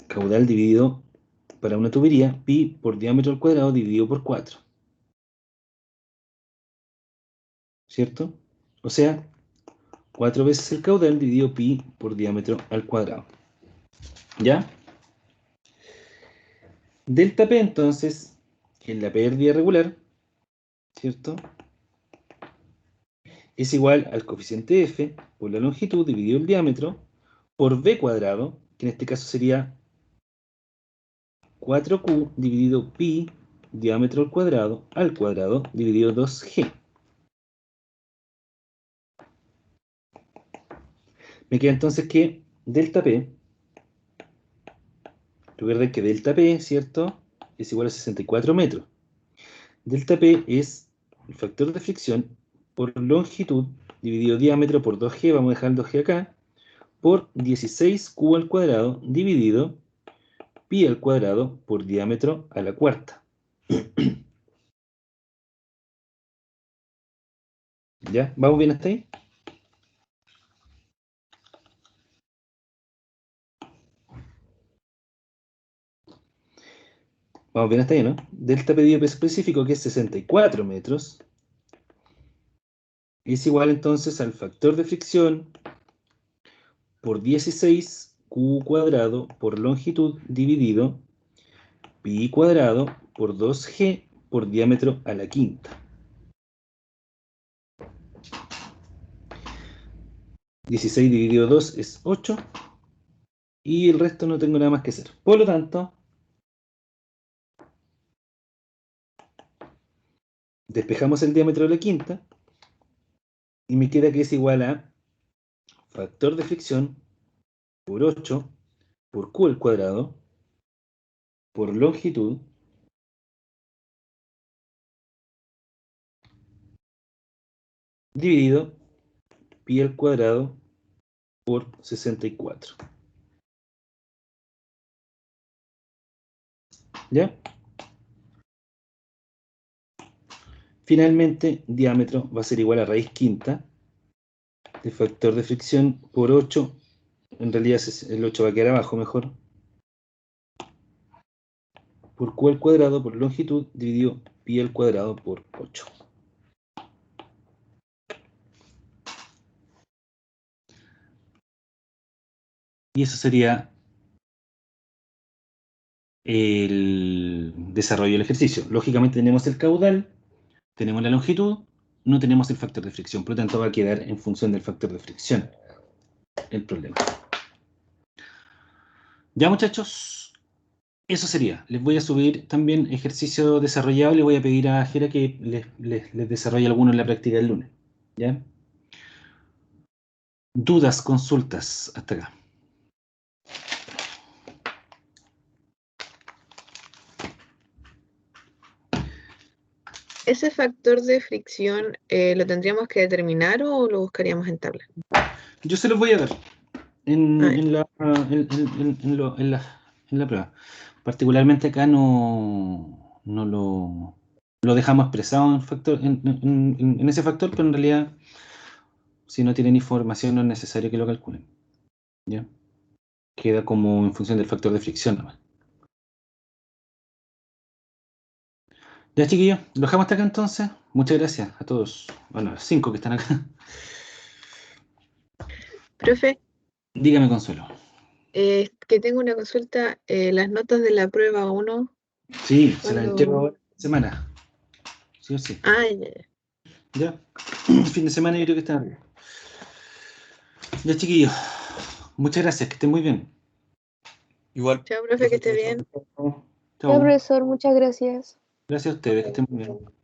Caudal dividido para una tubería, pi por diámetro al cuadrado dividido por 4. ¿Cierto? O sea, 4 veces el caudal dividido pi por diámetro al cuadrado. ¿Ya? Delta P entonces, que es la pérdida regular, ¿cierto?, es igual al coeficiente F por la longitud dividido el diámetro por b cuadrado, que en este caso sería 4q dividido pi diámetro al cuadrado dividido 2g. Me queda entonces que delta P, recuerden que delta P, ¿cierto?, es igual a 64 metros. Delta P es el factor de fricción por longitud dividido diámetro por 2g, vamos a dejar el 2g acá, por 16q al cuadrado dividido pi al cuadrado por diámetro a la cuarta. ¿Ya? ¿Vamos bien hasta ahí? Vamos bien hasta ahí, ¿no? Delta pedido peso específico, que es 64 metros, es igual entonces al factor de fricción por 16q cuadrado por longitud dividido pi cuadrado por 2g por diámetro a la quinta. 16 dividido 2 es 8 y el resto no tengo nada más que hacer. Por lo tanto, despejamos el diámetro de la quinta y me queda que es igual a factor de fricción por 8 por q al cuadrado por longitud dividido pi al cuadrado por 64. ¿Ya? Finalmente, diámetro va a ser igual a raíz quinta de factor de fricción por 8. En realidad el 8 va a quedar abajo mejor. Por q al cuadrado por longitud dividido pi al cuadrado por 8. Y eso sería el desarrollo del ejercicio. Lógicamente tenemos el caudal, tenemos la longitud, no tenemos el factor de fricción, por lo tanto va a quedar en función del factor de fricción el problema. Ya, muchachos, eso sería. Les voy a subir también ejercicio desarrollado y le voy a pedir a Jera que les desarrolle alguno en la práctica del lunes. ¿Ya? Dudas, consultas, hasta acá. ¿Ese factor de fricción lo tendríamos que determinar o lo buscaríamos en tabla? Yo se los voy a dar en la prueba. Particularmente acá no lo Lo dejamos expresado en ese factor, pero en realidad, si no tienen información, no es necesario que lo calculen. ¿Ya? Queda como en función del factor de fricción nomás. Ya, chiquillos, lo dejamos hasta acá entonces. Muchas gracias a todos. Bueno, a los 5 que están acá. Profe, Dígame, Consuelo. que tengo una consulta. Las notas de la prueba 1, Sí, se las cuando... entrego ahora esta semana. Sí o sí. Ah, ya, ya. Ya. Fin de semana yo creo que están arriba. Ya, chiquillos. Muchas gracias, que estén muy bien. Igual, Chao, profe, que esté chao, chao. bien. Chao. Ya, profesor, muchas gracias. Gracias a ustedes, que estén muy bien.